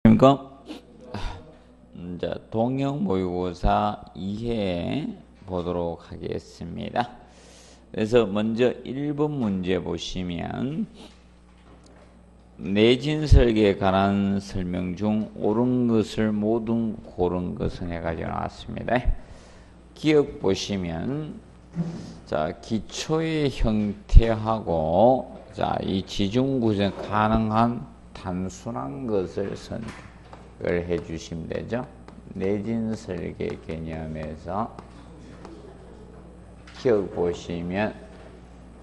안녕하십니까? 이제 동형 모의고사 2회 보도록 하겠습니다. 그래서 먼저 1번 문제 보시면 내진 설계에 관한 설명 중 옳은 것을 모두 고른 것은 해가지고 나왔습니다. 기억 보시면 자 기초의 형태하고 자 이 지중구조 가능한 단순한 것을 선택을 해 주시면 되죠. 내진 설계 개념에서 기억 보시면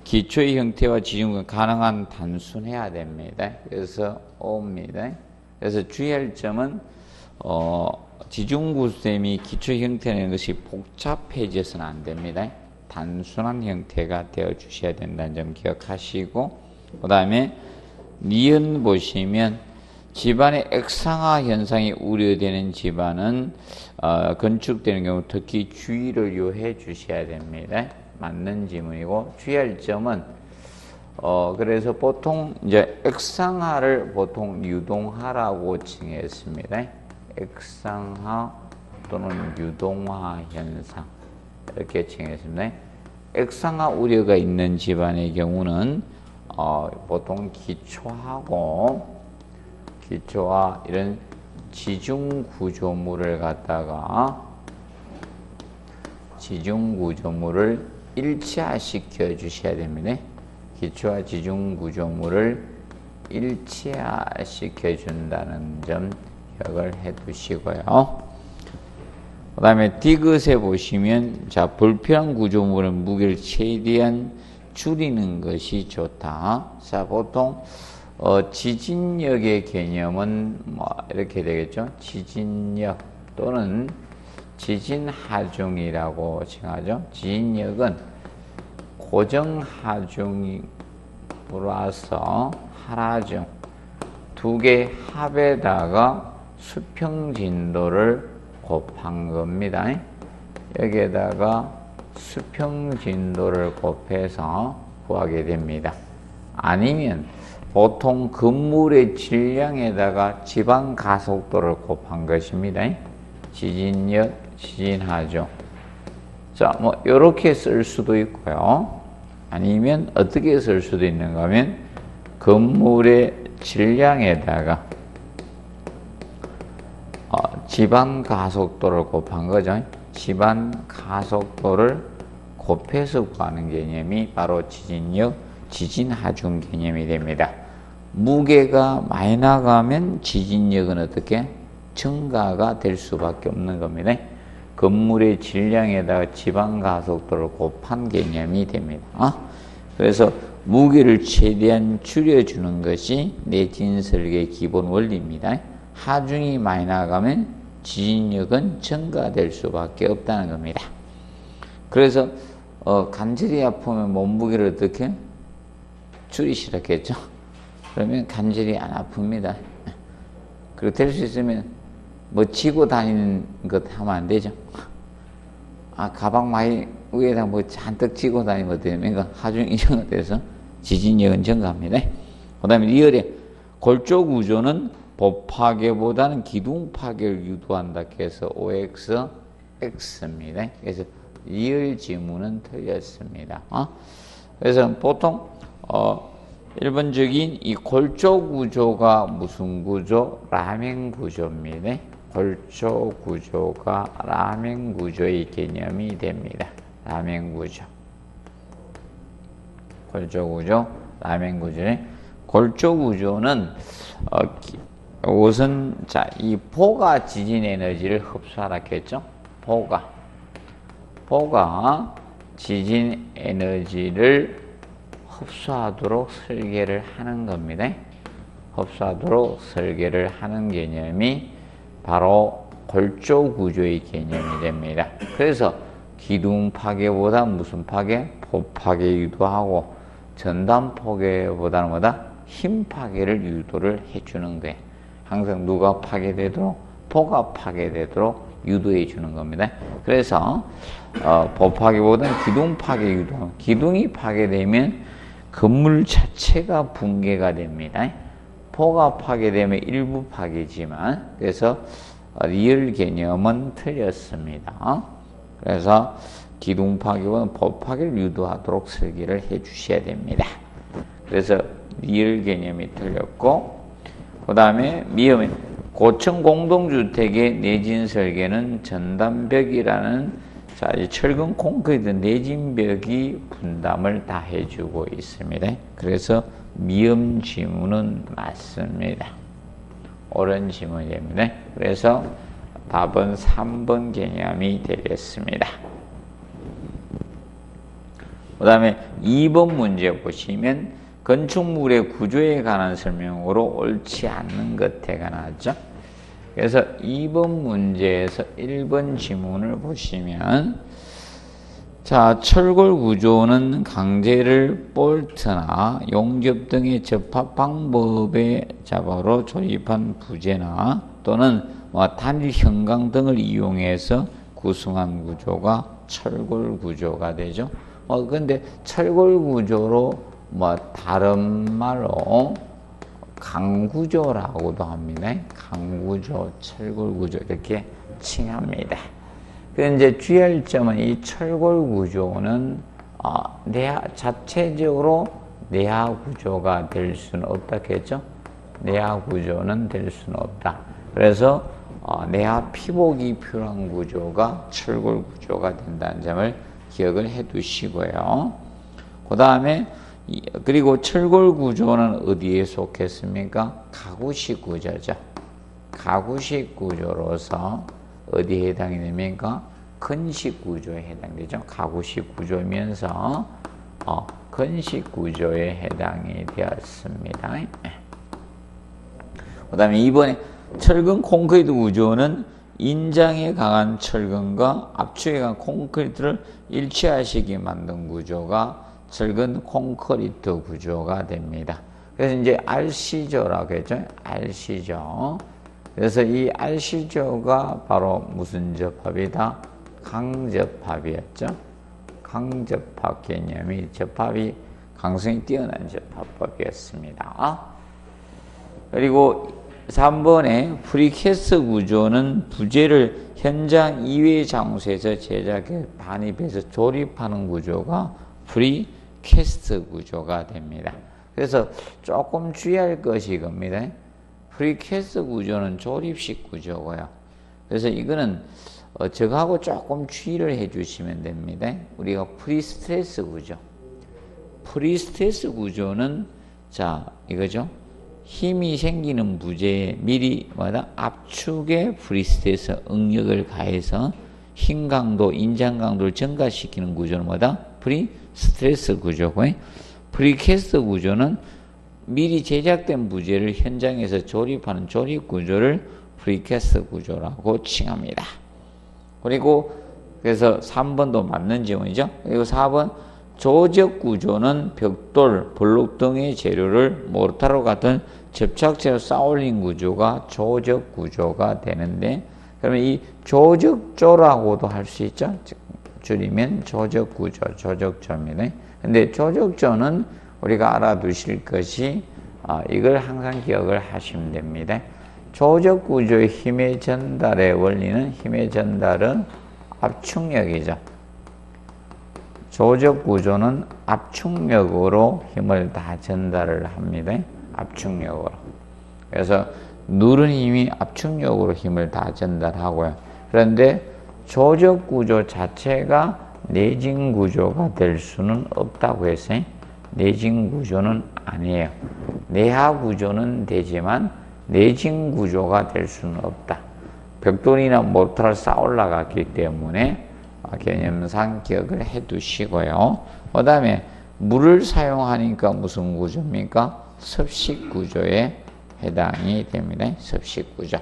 기초의 형태와 지중구조는 가능한 단순해야 됩니다. 그래서 O입니다. 그래서 주의할 점은 지중구조의 기초의 형태라는 것이 복잡해져서는 안 됩니다. 단순한 형태가 되어 주셔야 된다는 점 기억하시고, 그 다음에 니은 보시면 집안의 액상화 현상이 우려되는 집안은 건축되는 경우 특히 주의를 요해 주셔야 됩니다. 맞는 지문이고, 주의할 점은 그래서 보통 이제 액상화를 보통 유동화라고 칭했습니다. 액상화 또는 유동화 현상 이렇게 칭했습니다. 액상화 우려가 있는 집안의 경우는 보통 기초와 이런 지중 구조물을 갖다가 일치화시켜 주셔야 됩니다. 기초와 지중 구조물을 일치화시켜 준다는 점 기억을 해 두시고요. 그 다음에 디귿에 보시면 자 불필요한 구조물의 무게를 최대한 줄이는 것이 좋다. 자 보통 지진력의 개념은 뭐 이렇게 되겠죠. 지진력 또는 지진하중이라고 칭하죠. 지진력은 고정하중이 플러스 하라중 두 개 합에다가 수평진도를 곱한 겁니다. 여기에다가 수평진도를 곱해서 구하게 됩니다. 아니면 보통 건물의 질량에다가 지방 가속도를 곱한 것입니다. 지진력, 지진하중. 자, 뭐 이렇게 쓸 수도 있고요. 아니면 어떻게 쓸 수도 있는가 하면 건물의 질량에다가 지방 가속도를 곱한 거죠. 지방 가속도를 곱해서 구하는 개념이 바로 지진력, 지진하중 개념이 됩니다. 무게가 많이 나가면 지진력은 어떻게? 증가가 될 수밖에 없는 겁니다. 건물의 질량에다가 지방 가속도를 곱한 개념이 됩니다. 그래서 무게를 최대한 줄여주는 것이 내진 설계의 기본 원리입니다. 하중이 많이 나가면 지진력은 증가될 수밖에 없다는 겁니다. 그래서 간절히 아프면 몸무게를 어떻게 줄이시라겠죠. 그러면 간절히 안 아픕니다. 그리고 될 수 있으면 뭐 지고 다니는 것 하면 안 되죠. 가방 많이 위에다 뭐 잔뜩 지고 다니면 되면 하중이 증가돼서 지진력은 증가합니다. 그 다음에 리얼의 골조 구조는 보파괴보다는 기둥 파괴를 유도한다 해서 OX, X입니다. 그래서 리얼 지문은 틀렸습니다. 그래서 보통 일반적인 이 골조 구조가 무슨 구조? 라멘 구조입니다. 골조 구조가 라멘 구조의 개념이 됩니다. 라멘 구조. 골조 구조, 라멘 구조의 골조 구조는 우선 자, 이 포가 지진 에너지를 흡수하라 했죠. 포가 지진 에너지를 흡수하도록 설계를 하는 겁니다. 흡수하도록 설계를 하는 개념이 바로 골조 구조의 개념이 됩니다. 그래서 기둥 파괴보다 무슨 파괴? 포 파괴 유도하고 전단 파괴보다는 뭐다? 힘 파괴를 유도를 해주는 거예요. 항상 누가 파괴되도록? 포가 파괴되도록 유도해 주는 겁니다. 그래서 포 파괴보다는 기둥 파괴 유도. 기둥이 파괴되면 건물 자체가 붕괴가 됩니다. 복합하게 되면 일부 파기지만 그래서 리을 개념은 틀렸습니다. 그래서 기둥 파기보다는 법 파기를 유도하도록 설계를 해 주셔야 됩니다. 그래서 리을 개념이 틀렸고, 그 다음에 미음은 고층 공동주택의 내진 설계는 전담벽이라는 자, 철근 콘크리트 내진벽이 분담을 다 해주고 있습니다. 그래서 미음 지문은 맞습니다. 옳은 지문입니다. 그래서 답은 3번 개념이 되겠습니다. 그 다음에 2번 문제 보시면 건축물의 구조에 관한 설명으로 옳지 않는 것에 관하죠. 그래서 2번 문제에서 1번 지문을 보시면 자, 철골 구조는 강제를 볼트나 용접 등의 접합 방법의 작업으로 조립한 부재나 또는 단일 현강 등을 이용해서 구성한 구조가 철골 구조가 되죠. 근데 철골 구조로 다른 말로 강구조라고도 합니다. 강구조, 철골 구조 이렇게 칭합니다. 이제 주의할 점은 이 철골 구조는 자체적으로 내하 구조가 될 수는 없다 했죠. 내하 구조는 될 수는 없다. 그래서 내하 피복이 필요한 구조가 철골 구조가 된다는 점을 기억을 해 두시고요. 그 다음에 그리고 철골 구조는 어디에 속했습니까? 가구식 구조죠. 가구식 구조로서 어디에 해당이 됩니까? 건식 구조에 해당되죠. 가구식 구조면서 건식 구조에 해당이 되었습니다. 그 다음에 이번에 철근 콘크리트 구조는 인장에 강한 철근과 압축에 강한 콘크리트를 일치하시게 만든 구조가 철근 콘크리트 구조가 됩니다. 그래서 이제 RC조라고 했죠. RC조. 그래서 이 RC조가 바로 무슨 접합이다? 강접합이었죠. 강접합 개념이 접합이 강성이 뛰어난 접합법이었습니다. 그리고 3번에 프리캐스트 구조는 부재를 현장 이외의 장소에서 제작해 반입해서 조립하는 구조가 프리캐스트 구조가 됩니다. 그래서 조금 주의할 것이 이겁니다. 프리캐스트 구조는 조립식 구조고요. 그래서 이거는 저거하고 조금 주의를 해 주시면 됩니다. 우리가 프리스트레스 구조. 프리스트레스 구조는 자, 이거죠. 힘이 생기는 부재에 미리 압축의 프리스트레스 응력을 가해서 힘 강도, 인장 강도를 증가시키는 구조는 프리스트레스 구조고, 프리캐스트 구조는 미리 제작된 부재를 현장에서 조립하는 조립 구조를 프리캐스트 구조라고 칭합니다. 그리고 그래서 3번도 맞는 지문이죠. 그리고 4번 조적 구조는 벽돌, 블록 등의 재료를 모르타르 같은 접착제로 쌓아올린 구조가 조적 구조가 되는데, 그러면 이 조적조라고도 할 수 있죠. 줄이면 조적 구조, 조적조입니다. 근데 조적조는 우리가 알아두실 것이 이걸 항상 기억을 하시면 됩니다. 조적 구조의 힘의 전달의 원리는 힘의 전달은 압축력이죠. 조적 구조는 압축력으로 힘을 다 전달을 합니다. 압축력으로. 그래서 누른 힘이 압축력으로 힘을 다 전달하고요. 그런데 조적 구조 자체가 내진 구조가 될 수는 없다고 했어요. 내진 구조는 아니에요. 내하 구조는 되지만 내진 구조가 될 수는 없다. 벽돌이나 모터를 쌓아 올라갔기 때문에 개념상 기억을 해 두시고요. 그 다음에 물을 사용하니까 무슨 구조입니까? 습식 구조에 해당이 됩니다. 습식 구조.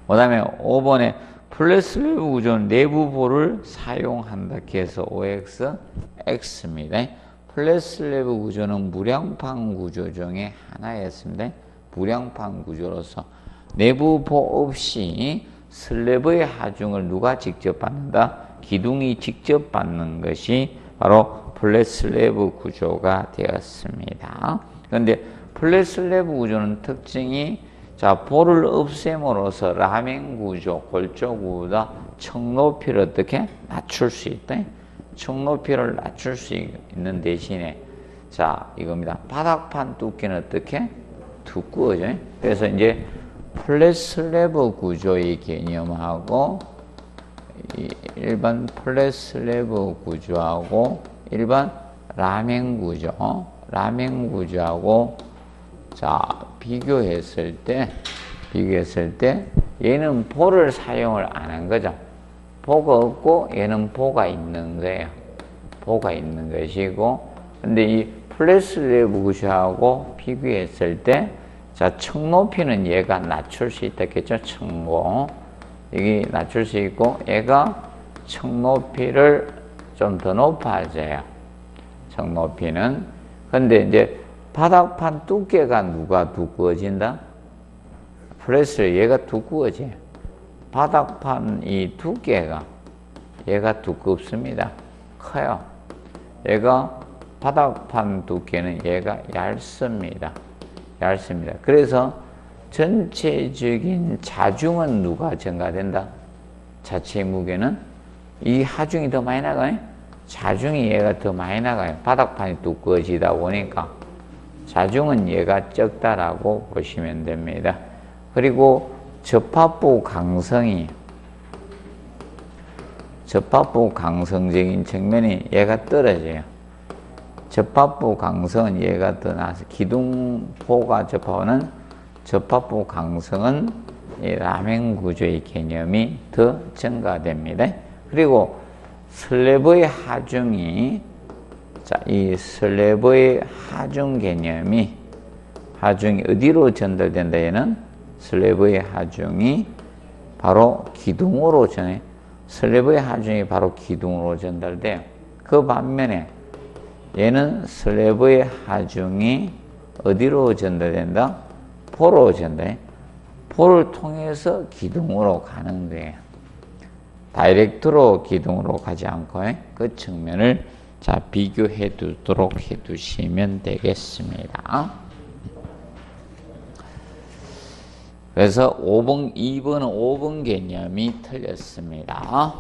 그 다음에 5번에 플랫슬래브 구조는 내부볼을 사용한다 해서 OX, X입니다. 플랫슬래브 구조는 무량판 구조 중에 하나였습니다. 무량판 구조로서 내부보 없이 슬래브의 하중을 누가 직접 받는다? 기둥이 직접 받는 것이 바로 플랫슬래브 구조가 되었습니다. 그런데 플랫 슬래브 구조는 특징이 자, 볼을 없앰으로써 라멘 구조, 골조구보다 층 높이를 어떻게 낮출 수 있다. 층 높이를 낮출 수 있는 대신에 자, 이겁니다. 바닥판 두께는 어떻게? 두꺼워져. 그래서 이제 플랫 슬래브 구조의 개념하고 일반 플랫 슬래브 구조하고 일반 라멘 구조하고 자, 비교했을 때 얘는 볼을 사용을 안 한 거죠. 보가 없고 얘는 보가 있는 거예요. 보가 있는 것이고, 근데 이 플랫 슬래브 구조하고 비교했을 때 자, 층 높이는 얘가 낮출 수 있다겠죠. 층고 이게 낮출 수 있고 얘가 층 높이를 좀 더 높아져요. 층 높이는. 근데 이제 바닥판 두께가 누가 두꺼워진다? 플랫슬 얘가 두꺼워져요. 바닥판 이 두께가 얘가 두껍습니다. 커요. 얘가 바닥판 두께는 얘가 얇습니다. 그래서 전체적인 자중은 누가 증가된다? 자체 무게는 이 하중이 더 많이 나가요. 자중이 얘가 더 많이 나가요. 바닥판이 두꺼워지다 보니까 자중은 얘가 적다라고 보시면 됩니다. 그리고 접합부 강성적인 측면이 얘가 떨어져요. 접합부 강성은 얘가 더 나서 기둥포가 접합하는 접합부 강성은 이 라멘 구조의 개념이 더 증가됩니다. 그리고 슬래브의 하중이 자, 이 슬래브의 하중 개념이 어디로 전달된다? 얘는 슬래브의 하중이 바로 기둥으로 슬래브의 하중이 바로 기둥으로 전달돼요. 그 반면에 얘는 슬래브의 하중이 어디로 전달된다? 볼로 전달해. 볼을 통해서 기둥으로 가는 거예요. 다이렉트로 기둥으로 가지 않고 그 측면을 자, 비교해 두도록 해 두시면 되겠습니다. 그래서 2번은 5번 개념이 틀렸습니다.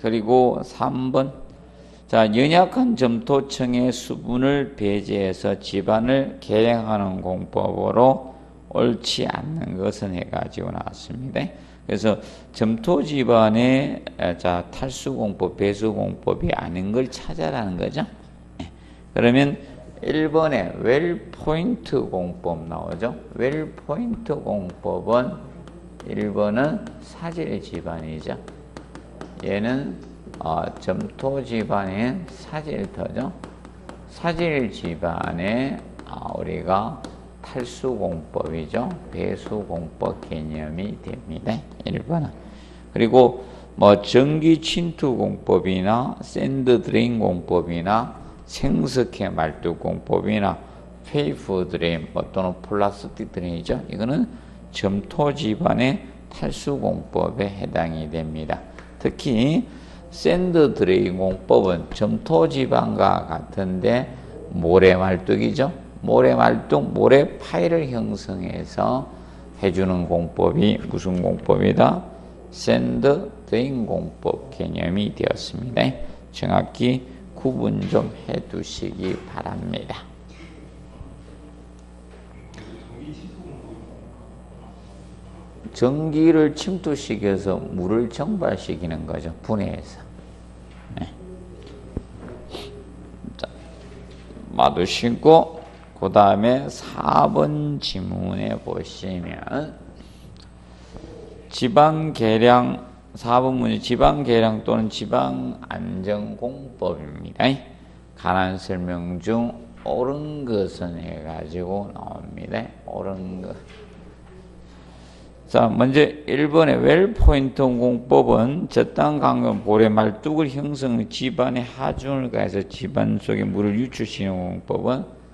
그리고 3번. 자, 연약한 점토층의 수분을 배제해서 집안을 개량하는 공법으로 옳지 않는 것은 해가지고 나왔습니다. 그래서 점토 집안의 자, 탈수공법, 배수공법이 아닌 걸 찾아라는 거죠. 그러면 1번에 웰포인트 공법 나오죠. 웰포인트 공법은 1번은 사질 집안이죠. 얘는 점토 집안의 사질터죠. 사질 집안의 우리가 탈수공법이죠. 배수공법 개념이 됩니다. 1번은. 그리고 전기 침투 공법이나 샌드 드레인 공법이나 생석회 말뚝 공법이나 페이프 드레인 또는 플라스틱 드레인이죠. 이거는 점토 집안의 탈수 공법에 해당이 됩니다. 특히 샌드 드레인 공법은 점토 집안과 같은데 모래말뚝이죠. 모래말뚝, 모래 파일을 형성해서 해주는 공법이 무슨 공법이다? 샌드 드레인 공법 개념이 되었습니다. 정확히 구분 좀 해두시기 바랍니다. 전기를 침투시켜서 물을 증발시키는 거죠. 분해해서. 네. 자, 맞으시고 그 다음에 4번 지문에 보시면 지방계량 4번 문제 지방계량 또는 지방안정공법입니다. 간한 설명 중 옳은 것은 해가지고 나옵니다. 옳은 것. 자, 먼저 1번의 웰포인트 공법은 저땅 강경 볼의 말뚝을 형성 집안의 하중을 가해서 집안 속에 물을 유출시키는 공법은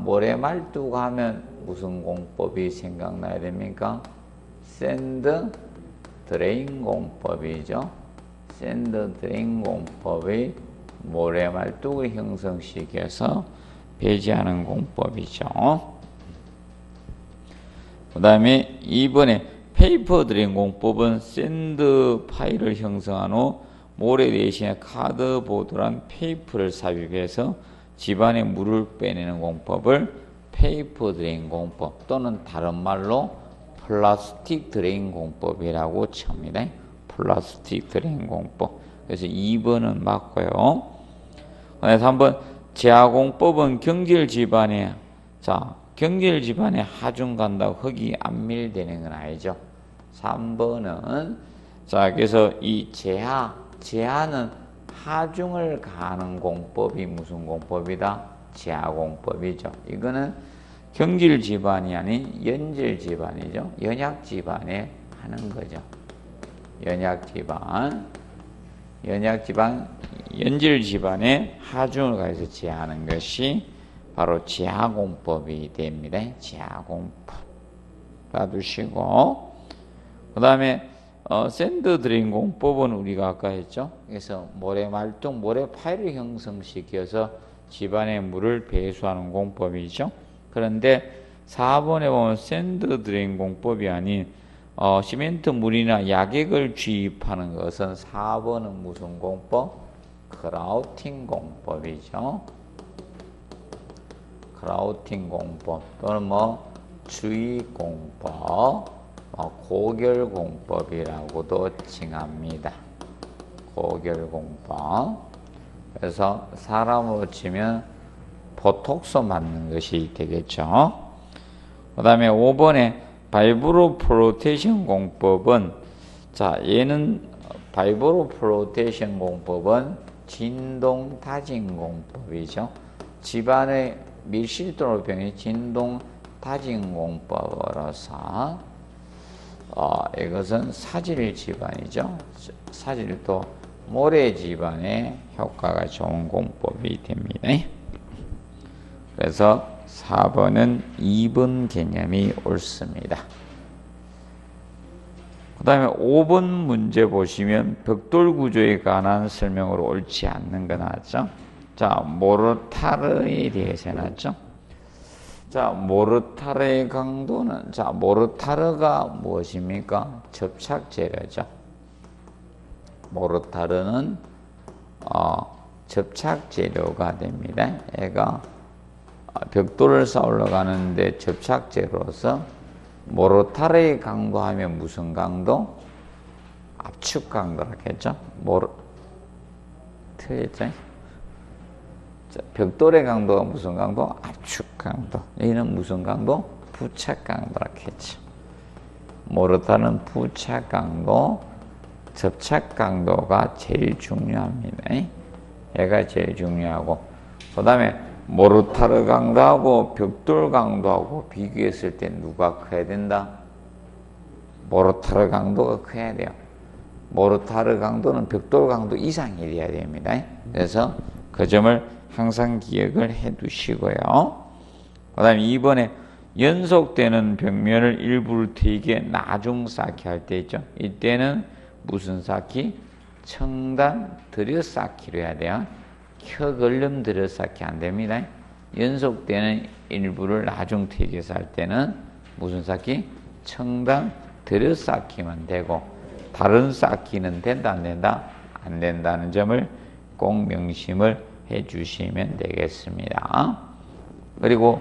모래말뚝 하면 무슨 공법이 생각나야 됩니까? 샌드 드레인 공법이죠. 샌드 드레인 공법의 모래말뚝을 형성시켜서 배제하는 공법이죠. 그 다음에 2번에 페이퍼 드레인 공법은 샌드 파일을 형성한 후 모래 대신에 카드보드란 페이퍼를 삽입해서 집안에 물을 빼내는 공법을 페이퍼 드레인 공법 또는 다른 말로 플라스틱 드레인 공법이라고 칩니다. 플라스틱 드레인 공법. 그래서 2번은 맞고요. 그래서 3번 제하공법은 경질 집안에 경질 집안에 하중 간다고 흙이 안 밀되는 건 아니죠. 3번은 그래서 이 제하는 하중을 가하는 공법이 무슨 공법이다? 제하공법이죠. 이거는 경질 집안이 아닌 연질 집안이죠. 연약 집안에 하는 거죠. 연질 집안에 하중을 가해서 제하는 것이 바로 제하공법이 됩니다. 제하공법. 봐두시고. 그 다음에, 샌드 드레인 공법은 우리가 아까 했죠. 그래서 모래 파일을 형성시켜서 집안에 물을 배수하는 공법이죠. 그런데 4번에 보면 샌드 드레인 공법이 아닌 시멘트 물이나 약액을 주입하는 것은 4번은 무슨 공법? 그라우팅 공법이죠. 그라우팅 공법 또는 주의 공법, 고결 공법이라고도 칭합니다. 고결 공법. 그래서 사람으로 치면 보톡스 맞는 것이 되겠죠. 그 다음에 5번에 바이브로 플로테이션 공법은 얘는 바이브로 플로테이션 공법은 진동 다진 공법이죠. 집안의 밀실도로 변해 진동 다진 공법으로서 이것은 사질 집안이죠. 사질도 모래 집안에 효과가 좋은 공법이 됩니다. 그래서 4번은 2번 개념이 옳습니다. 그 다음에 5번 문제 보시면 벽돌 구조에 관한 설명으로 옳지 않는 거 나왔죠. 모르타르에 대해서 나왔죠. 모르타르의 강도는, 모르타르가 무엇입니까? 접착재료죠. 모르타르는, 접착재료가 됩니다. 얘가 벽돌을 쌓으러 가는데 접착제로서 모르타르의 강도 하면 무슨 강도? 압축 강도라겠죠? 틀렸죠? 벽돌의 강도가 무슨 강도? 압축 강도. 얘는 무슨 강도? 부착 강도라겠죠. 모르타르는 부착 강도, 접착 강도가 제일 중요합니다. 얘가 제일 중요하고, 그 다음에 모르타르 강도하고 벽돌 강도하고 비교했을 때 누가 커야 된다? 모르타르 강도가 커야 돼요. 모르타르 강도는 벽돌 강도 이상이 돼야 됩니다. 그래서 그 점을 항상 기억을 해 두시고요. 그 다음에 2번에 연속되는 벽면을 일부를 되게 나중 쌓기 할 때 있죠. 이때는 무슨 쌓기? 청단 들여 쌓기로 해야 돼요. 켜걸름 들여 쌓기 안 됩니다. 연속되는 일부를 나중 퇴계해서 할 때는 무슨 쌓기? 청단 들여 쌓기만 되고 다른 쌓기는 된다 안 된다? 안 된다는 점을 꼭 명심을 해 주시면 되겠습니다. 그리고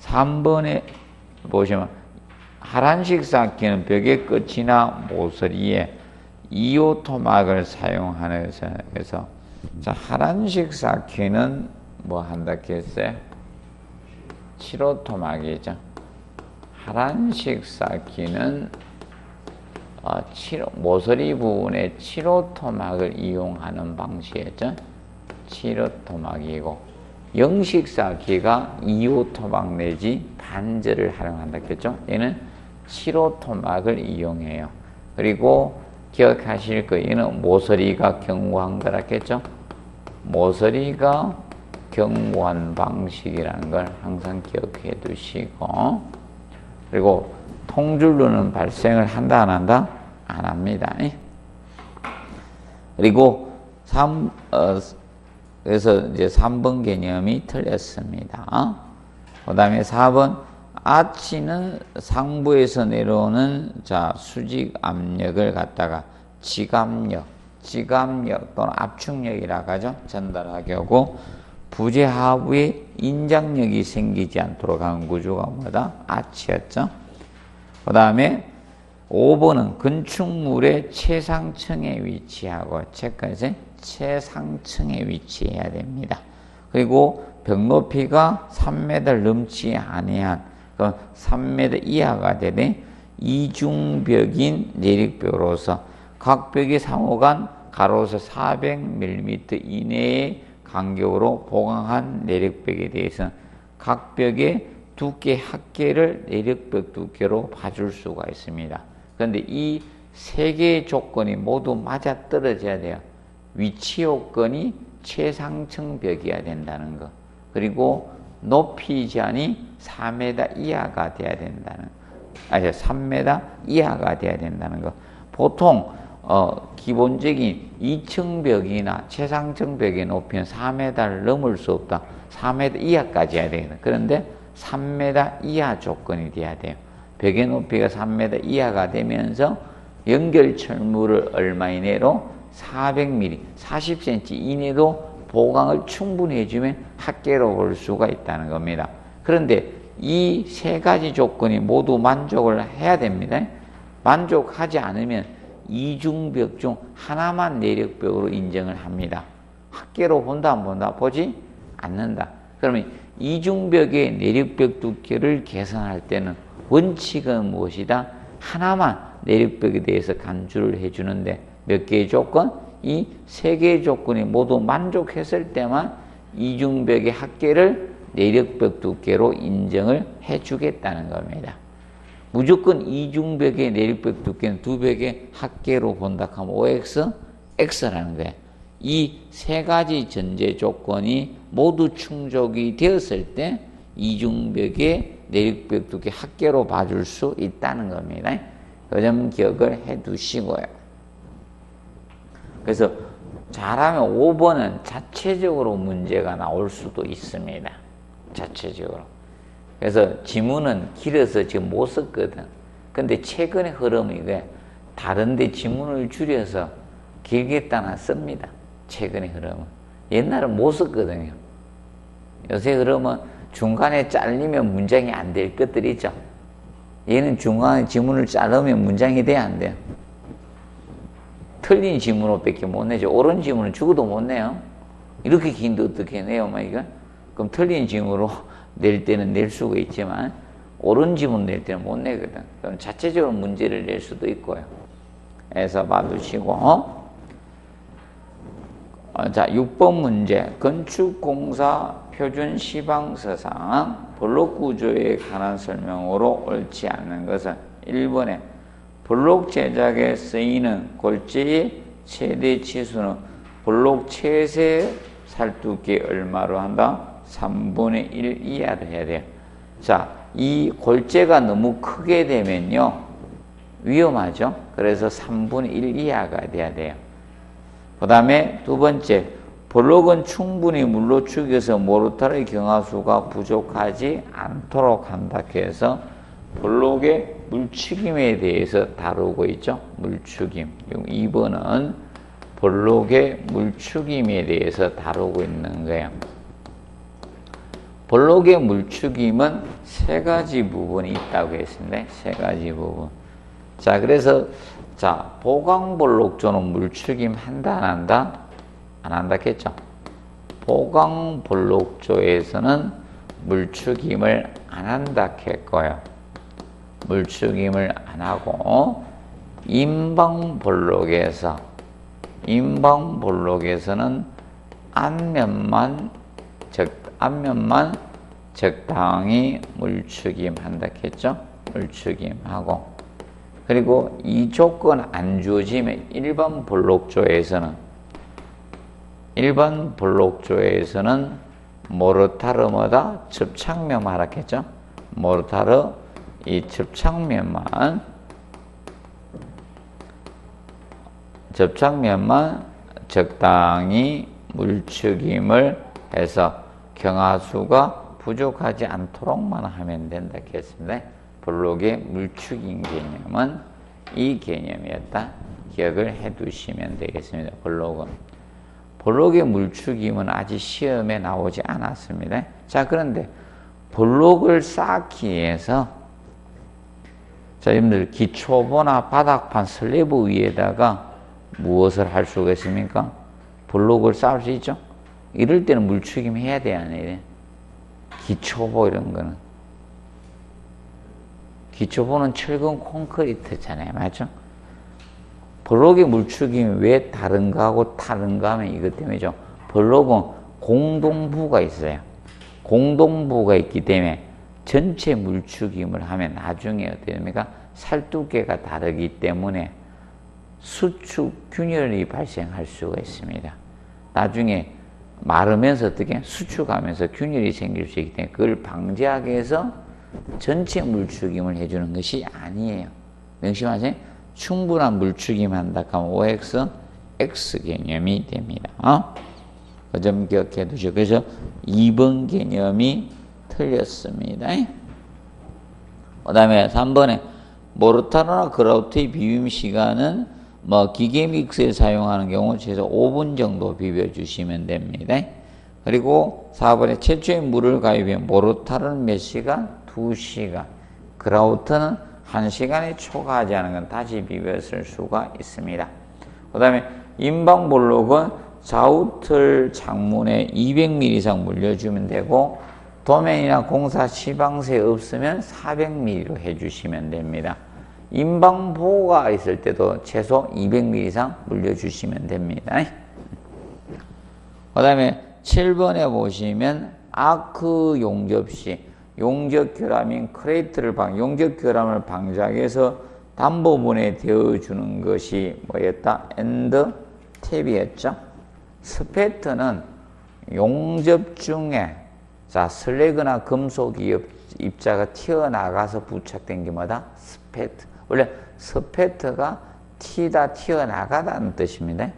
3번에 보시면 하란식 쌓기는 벽의 끝이나 모서리에 이오 토막을 사용하는 것에서 하란식 쌓기는 뭐 한다 했어요? 7호 토막이죠. 하란식 쌓기는 모서리 부분에 7호 토막을 이용하는 방식이죠. 7호 토막이고 영식 쌓기가 2호 토막 내지 반절을 활용한다 했죠. 얘는 7호 토막을 이용해요. 그리고 기억하실 거 얘는 모서리가 견고한 거라 했죠. 모서리가 견고한 방식이라는 걸 항상 기억해 두시고, 그리고 통줄로는 발생을 한다 안 한다? 안 합니다. 그리고 그래서 이제 3번 개념이 틀렸습니다. 그 다음에 4번 아치는 상부에서 내려오는 자 수직 압력을 갖다가 지압력 또는 압축력이라고 하죠. 전달하게 하고 부재 하부에 인장력이 생기지 않도록 하는 구조가 뭐다? 아치였죠. 그 다음에 5번은 건축물의 최상층에 위치하고 체크해서 최상층에 위치해야 됩니다. 그리고 벽 높이가 3m 넘지 아니한 3m 이하가 되는 이중벽인 내력벽으로서 각 벽의 상호간 가로수 400mm 이내의 간격으로 보강한 내력벽에 대해서는 각 벽의 두께 합계를 내력벽 두께로 봐줄 수가 있습니다. 그런데 이 세 개의 조건이 모두 맞아떨어져야 돼요. 위치 요건이 최상층 벽이어야 된다는 거. 그리고 높이 제한이 4m 이하가 돼야 된다는 거. 3m 이하가 돼야 된다는 거. 보통 기본적인 2층 벽이나 최상층 벽의 높이는 4m를 넘을 수 없다. 4m 이하까지 해야 되거든. 그런데 3m 이하 조건이 돼야 돼요. 벽의 높이가 3m 이하가 되면서 연결 철물을 얼마 이내로 400mm, 40cm 이내로 보강을 충분히 해주면 합계로 볼 수가 있다는 겁니다. 그런데 이 세 가지 조건이 모두 만족을 해야 됩니다. 만족하지 않으면 이중벽 중 하나만 내력벽으로 인정을 합니다. 합계로 본다 안 본다? 보지 않는다. 그러면 이중벽의 내력벽 두께를 계산할 때는 원칙은 무엇이다? 하나만 내력벽에 대해서 간주를 해주는데 몇 개의 조건? 이 세 개의 조건이 모두 만족했을 때만 이중벽의 합계를 내력벽 두께로 인정을 해주겠다는 겁니다. 무조건 이중벽의 내력벽 두께는 두 벽의 합계로 본다 하면 OX, X라는 거예요. 이 세 가지 전제 조건이 모두 충족이 되었을 때 이중벽의 내력벽 두께 합계로 봐줄 수 있다는 겁니다. 그 점 기억을 해 두시고요. 그래서 잘하면 5번은 자체적으로 문제가 나올 수도 있습니다. 자체적으로. 그래서 지문은 길어서 지금 못 썼거든. 근데 최근의 흐름이 이게 다른데 지문을 줄여서 길겠다나 씁니다. 최근의 흐름은. 옛날은 못 썼거든요. 요새 흐름은 중간에 잘리면 문장이 안 될 것들이 있죠. 얘는 중간에 지문을 자르면 문장이 돼야 안 돼요. 틀린 지문으로 밖에 못 내죠. 옳은 지문은 죽어도 못 내요. 이렇게 긴데 어떻게 내요, 이거? 그럼 틀린 지문으로 낼 때는 낼 수가 있지만 옳은 지문 낼 때는 못 내거든. 그럼 자체적으로 문제를 낼 수도 있고요. 그래서 봐두시고 자, 6번 문제. 건축공사 표준 시방서상 블록 구조에 관한 설명으로 옳지 않는 것은 1번에 블록 제작에 쓰이는 골재의 최대 치수는 블록 최세 살두께 얼마로 한다? 3분의 1 이하로 해야 돼요. 자, 이 골재가 너무 크게 되면요 위험하죠. 그래서 3분의 1 이하가 돼야 돼요. 그 다음에 두 번째, 블록은 충분히 물로 축여서 모르타르의 경화수가 부족하지 않도록 한다 해서 블록의 물축임에 대해서 다루고 있죠. 물축임. 2번은 블록의 물축임에 대해서 다루고 있는 거예요. 블록의 물축임은 세 가지 부분이 있다고 했습니다. 세 가지 부분. 자, 그래서 자, 보강블록조는 물축임 한다, 안 한다? 안 한다 했죠? 보강블록조에서는 물축임을 안 한다 했고요. 물축임을 안 하고, 인방블록에서는 앞면만 적당히 물축임 한다 했죠? 물축임하고. 그리고 이 조건 안 주어지면 일반 블록조에서는 모르타르마다 접착면 말했겠죠? 모르타르 이 접착면만 적당히 물축임을 해서 경화수가 부족하지 않도록만 하면 된다 했습니다. 볼록의 물축인 개념은 이 개념이었다. 기억을 해 두시면 되겠습니다. 볼록의 물축임은 아직 시험에 나오지 않았습니다. 자, 그런데 볼록을 쌓기 위해서 자, 여러분들 기초보나 바닥판 슬래브 위에다가 무엇을 할 수가 있습니까? 볼록을 쌓을 수 있죠? 이럴 때는 물축임 해야 돼, 안 해야 돼? 기초보 이런 거는. 기초보는 철근 콘크리트잖아요. 맞죠? 볼록의 물축임이 왜 다른가 하고 다른가 하면 이것 때문이죠. 볼록은 공동부가 있어요. 공동부가 있기 때문에 전체 물축임을 하면 나중에 어떻게 됩니까? 살두께가 다르기 때문에 수축 균열이 발생할 수가 있습니다. 나중에 마르면서 어떻게 수축하면서 균열이 생길 수 있기 때문에 그걸 방지하기 위해서 전체 물축임을 해주는 것이 아니에요. 명심하세요. 충분한 물축임 한다 하면 OX, X 개념이 됩니다. 그 점 기억해 두시고. 그래서 2번 개념이 틀렸습니다. 그 다음에 3번에 모르타르나 그라우트의 비빔 시간은 기계 믹스에 사용하는 경우 최소 5분 정도 비벼주시면 됩니다. 그리고 4번에 최초의 물을 가입해 모르타르는 몇 시간? 2시간. 그라우트는 1시간에 초과하지 않은 건 다시 비벼 쓸 수가 있습니다. 그 다음에 인방볼록은 좌우틀 창문에 200mm 이상 물려주면 되고 도면이나 공사 시방세 없으면 400mm로 해주시면 됩니다. 인방보호가 있을 때도 최소 200mm 이상 물려주시면 됩니다. 그 다음에 7번에 보시면 아크 용접시 용접결함인 크레이트를 용접결함을 방지하기 위해서 단부분에 대어주는 것이 뭐였다? 엔드 탭이었죠. 스패트는 용접 중에 자 슬래그나 금속 입자가 튀어나가서 부착된 게 뭐다? 스패트. 원래 스패트가 튀어나가다는 뜻입니다.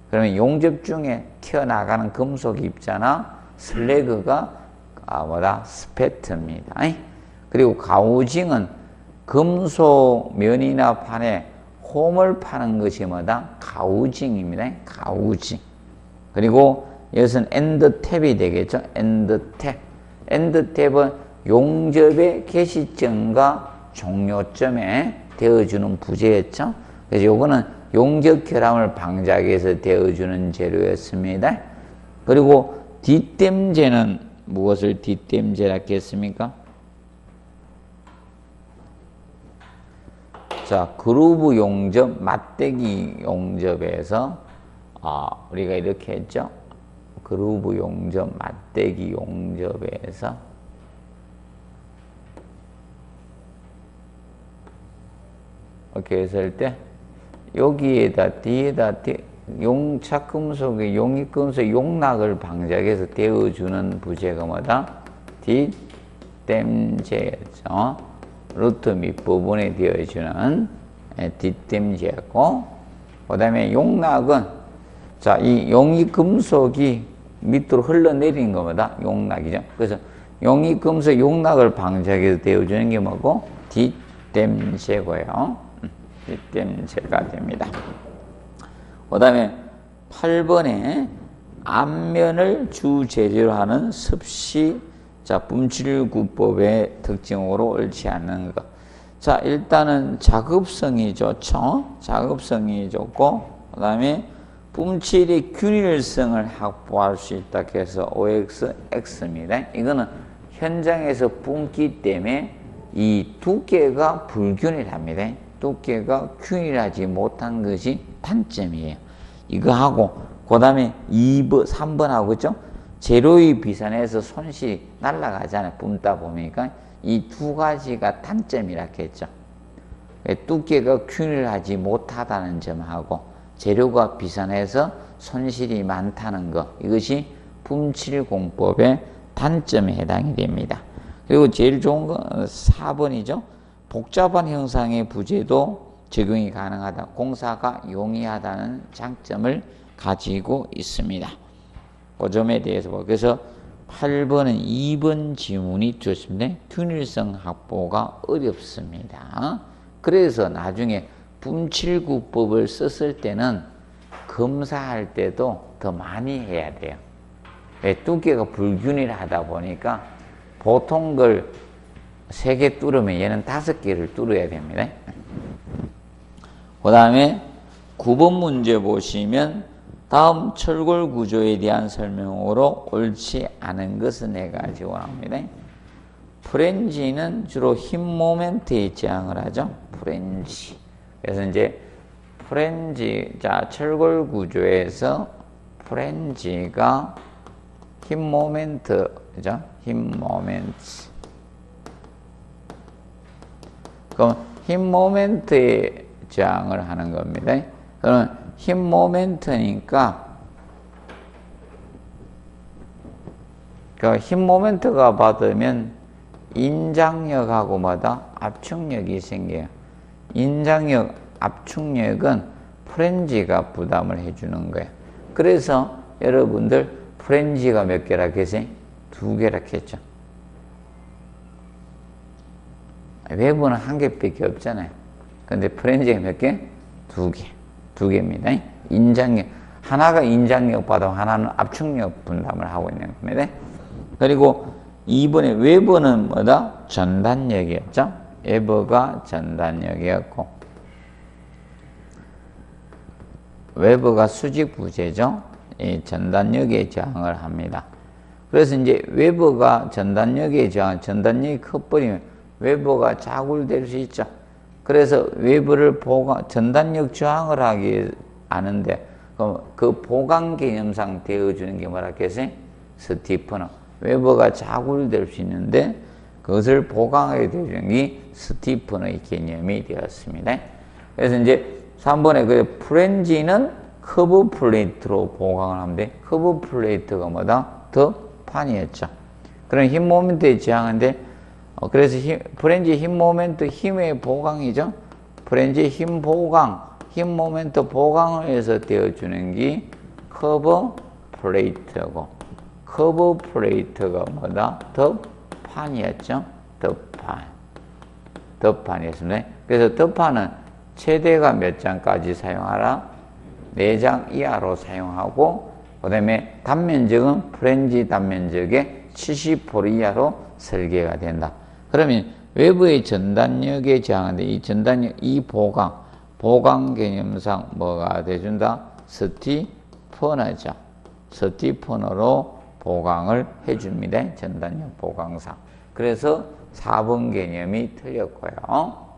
그러면 용접 중에 튀어나가는 금속 입자나 슬래그가 뭐다? 스패트입니다. 그리고 가우징은 금속 면이나 판에 홈을 파는 것이 뭐다? 가우징입니다. 가우징. 그리고 이것은 엔드탭이 되겠죠? 엔드탭. 엔드탭은 용접의 개시점과 종료점에 대어주는 부재였죠? 그래서 요거는 용접 결함을 방지하기 위해서 대어주는 재료였습니다. 그리고 뒷댐재는 무엇을 뒷댐재라 했습니까? 자, 그루브 용접, 맞대기 용접에서 우리가 이렇게 했죠. 그루브 용접, 맞대기 용접에서 이렇게 했을 때 여기에다 뒤에다 용착금속의 용익금속 용락을 방지하기 위해서 대어주는 부재가 뭐다? 뒷댐재였죠. 루트 밑부분에 대어주는 뒷댐재였고, 그 다음에 용락은 자, 이 용익금속이 밑으로 흘러내리는 겁니다. 용락이죠. 그래서 용익금속 용락을 방지하기 위해서 대어주는 게 뭐고? 뒷댐재고요. 뒷댐재가 됩니다. 그 다음에 8번에 앞면을 주 재료로 하는 습시, 자, 뿜칠구법의 특징으로 옳지 않는 것. 자, 일단은 작업성이 좋죠. 작업성이 좋고, 그 다음에 뿜칠의 균일성을 확보할 수 있다 해서 OX, X입니다. 이거는 현장에서 뿜기 때문에 이 두께가 불균일합니다. 두께가 균일하지 못한 것이 단점이에요. 이거 하고, 그 다음에 3번하고, 그죠? 재료의 비산에서 손실이 날아가잖아요. 뿜다 보니까. 이 두 가지가 단점이라 했죠. 두께가 균일하지 못하다는 점하고, 재료가 비산해서 손실이 많다는 것. 이것이 뿜칠공법의 단점에 해당이 됩니다. 그리고 제일 좋은 건 4번이죠. 복잡한 형상의 부재도 적용이 가능하다. 공사가 용이하다는 장점을 가지고 있습니다. 그 점에 대해서 그래서 8번은 2번 지문이 주었습니다. 균일성 확보가 어렵습니다. 그래서 나중에 분칠구법을 썼을 때는 검사할 때도 더 많이 해야 돼요. 두께가 불균일하다 보니까 보통 걸 3개 뚫으면 얘는 5개를 뚫어야 됩니다. 그 다음에 9번 문제 보시면 다음 철골 구조에 대한 설명으로 옳지 않은 것은 4가지가 나옵니다. 프렌지는 주로 힘 모멘트에 지향을 하죠. 프렌지. 그래서 이제 프렌지, 자, 철골 구조에서 프렌지가 힘 모멘트, 그죠? 힘 모멘트. 그럼 힘 모멘트에 지향을 하는 겁니다. 그러면 힘 모멘트니까 그 힘 모멘트가 받으면 인장력하고 마다 압축력이 생겨요. 인장력, 압축력은 프렌지가 부담을 해주는 거예요. 그래서 여러분들 프렌지가 몇 개라 했어요? 2개라 했죠. 외부는 1개밖에 없잖아요. 근데 프렌지가 몇 개? 2개. 2개입니다. 인장력. 하나가 인장력 받아 하나는 압축력 분담을 하고 있는 겁니다. 그리고 2번에 외부는 뭐다? 전단력이었죠. 외부가 전단력이었고 외부가 수직 부재죠. 이 전단력에 저항을 합니다. 그래서 이제 외부가 전단력에 전단력이 커버리면 외부가 자굴될 수 있죠. 그래서 외부를 전단력 저항을 하기 아는데 그 보강 개념상 되어주는 게 뭐라 했어요? 스티프너. 외부가 자굴될 수 있는데 그것을 보강하게 되어주는 게 스티프너의 개념이 되었습니다. 그래서 이제 3번에 그 프렌지는 커브 플레이트로 보강을 하는데 커브 플레이트가 뭐다? 더 판이었죠. 그런 힘 모멘트에 지향하는데 그래서 프렌지 힘 모멘트 힘의 보강이죠. 프렌지 힘 보강, 힘 모멘트 보강을 해서 되어주는 게 커브 플레이트고 커브 플레이트가 뭐다? 덧판이었죠. 덧판이었습니다. 그래서 덧판은 최대가 몇 장까지 사용하라? 4장 이하로 사용하고 그 다음에 단면적은 프렌지 단면적의 70% 이하로 설계가 된다. 그러면 외부의 전단력에 저항하는데 이 전단력, 이 보강 개념상 뭐가 돼준다? 스티퍼너죠. 스티퍼너로 보강을 해줍니다. 전단력 보강상. 그래서 4번 개념이 틀렸고요.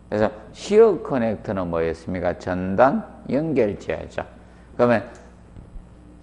그래서 시어 커넥터는 뭐였습니까? 전단 연결체죠. 그러면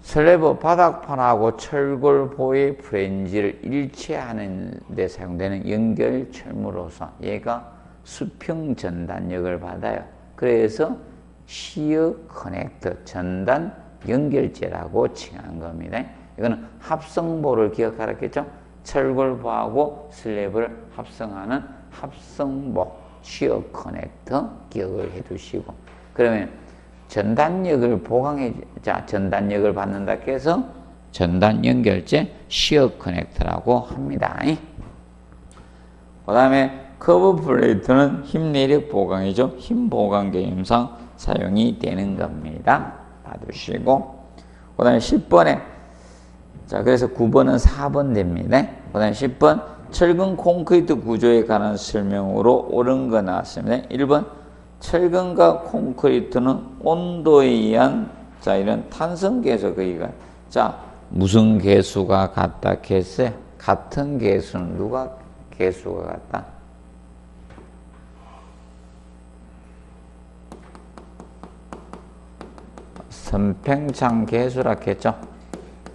슬래브 바닥판하고 철골보의 프렌지를 일체하는 데 사용되는 연결 철물로서 얘가 수평 전단력을 받아요. 그래서 시어 커넥터 전단 연결체라고 칭한 겁니다. 이거는 합성보를 기억하라겠죠? 철골보하고 슬래브를 합성하는 합성보 시어 커넥터 기억을 해 두시고 그러면 전단력을 전단력을 받는다 해서 전단 연결체 시어 커넥터라고 합니다. 그 다음에 커브 플레이트는 힘 내력 보강이죠. 힘 보강 개념상 사용이 되는 겁니다. 봐두시고 그 다음에 10번에 자 그래서 9번은 4번 됩니다. 그 다음에 10번 철근 콘크리트 구조에 관한 설명으로 옳은 거 나왔습니다. 1번 철근과 콘크리트는 온도에 의한 자 이런 탄성 계수 거기가 자 무슨 계수가 같다 했어요? 같은 계수는 누가 계수가 같다? 선팽창 계수라 했죠.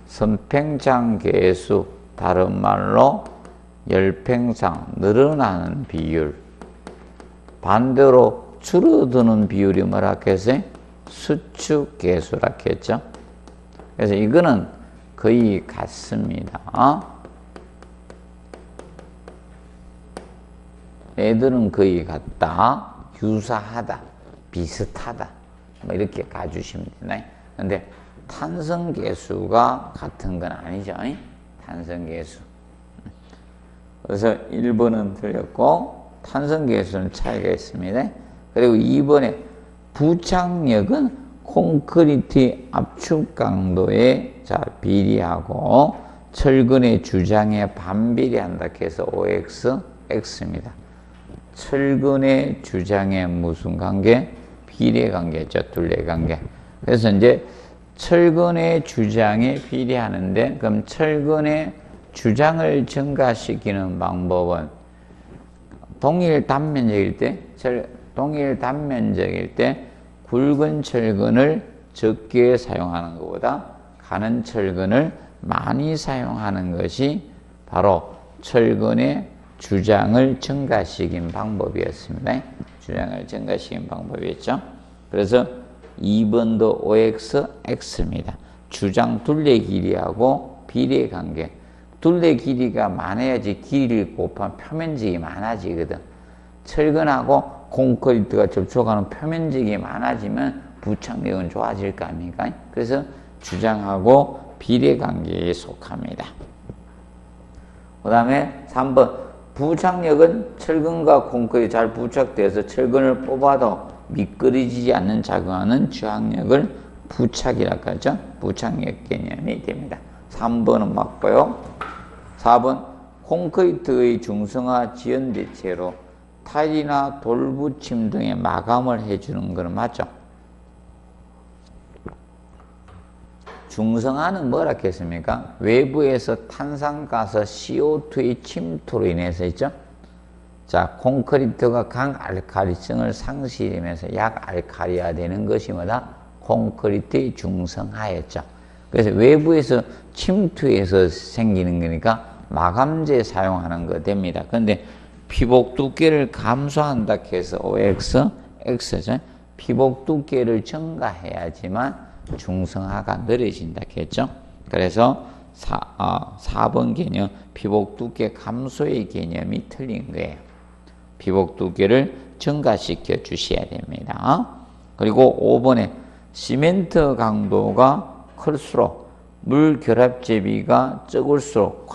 선팽창 계수 다른 말로 열팽창 늘어나는 비율 반대로 줄어드는 비율이 뭐라 했어요? 수축 계수라 했죠. 그래서 이거는 거의 같습니다. 애들은 거의 같다, 유사하다, 비슷하다 뭐 이렇게 가주시면 되나요? 근데 탄성 계수가 같은 건 아니죠. 탄성계수. 그래서 1번은 틀렸고 탄성계수는 차이가 있습니다. 그리고 2번에 부착력은 콘크리트의 압축 강도에 비례하고 철근의 주장에 반비례한다 해서 OX, X입니다. 철근의 주장에 무슨 관계? 비례 관계죠. 둘레 관계. 그래서 이제 철근의 주장에 비례하는데 그럼 철근의 주장을 증가시키는 방법은 동일 단면적일 때 굵은 철근을 적게 사용하는 것보다 가는 철근을 많이 사용하는 것이 바로 철근의 주장을 증가시킨 방법이었습니다. 주장을 증가시킨 방법이었죠. 그래서 2번도 OX, X입니다. 주장 둘레 길이하고 비례 관계. 둘레 길이가 많아야지 길이를 곱하면 표면적이 많아지거든. 철근하고 콘크리트가 접촉하는 표면적이 많아지면 부착력은 좋아질 거 아닙니까? 그래서 주장하고 비례 관계에 속합니다. 그 다음에 3번 부착력은 철근과 콘크리트 잘 부착돼서 철근을 뽑아도 미끄러지지 않는 작용하는 저항력을 부착이라고 하죠. 부착력 개념이 됩니다. 3번은 맞고요. 4번 콘크리트의 중성화 지연 대체로 타일이나 돌붙임 등의 마감을 해주는 건 맞죠? 중성화는 뭐라 했습니까? 외부에서 탄산가스 CO2의 침투로 인해서 있죠? 자, 콘크리트가 강알칼리성을 상실하면서 약알칼리화 되는 것이 뭐다? 콘크리트의 중성화였죠. 그래서 외부에서 침투해서 생기는 거니까 마감재 사용하는 거 됩니다. 그런데 피복 두께를 감소한다 해서 OX, X죠. 피복 두께를 증가해야지만 중성화가 느려진다 했죠. 그래서 4번 개념 피복 두께 감소의 개념이 틀린 거예요. 피복 두께를 증가시켜 주셔야 됩니다. 그리고 5번에 시멘트 강도가 클수록 물 결합 제비가 적을수록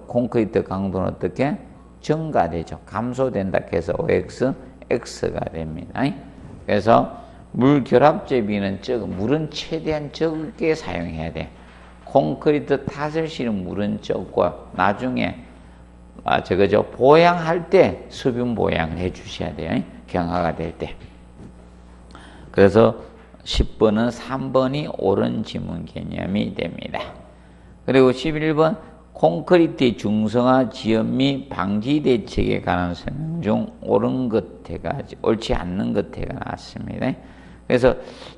콘크리트 강도는 어떻게? 증가되죠. 감소된다 해서 OX, X가 됩니다. 그래서 물 결합 제비는 물은 최대한 적게 사용해야 돼. 콘크리트 탓을 실은 물은 적고 나중에 보양할 때 수분 보양을 해 주셔야 돼요. 경화가 될 때. 그래서 10번은 3번이 옳은 지문 개념이 됩니다. 그리고 11번 콘크리트 중성화 지연 및 방지 대책에 관한 설명 중 옳은 것해가 옳지 않는 것해가 나왔습니다. 그래서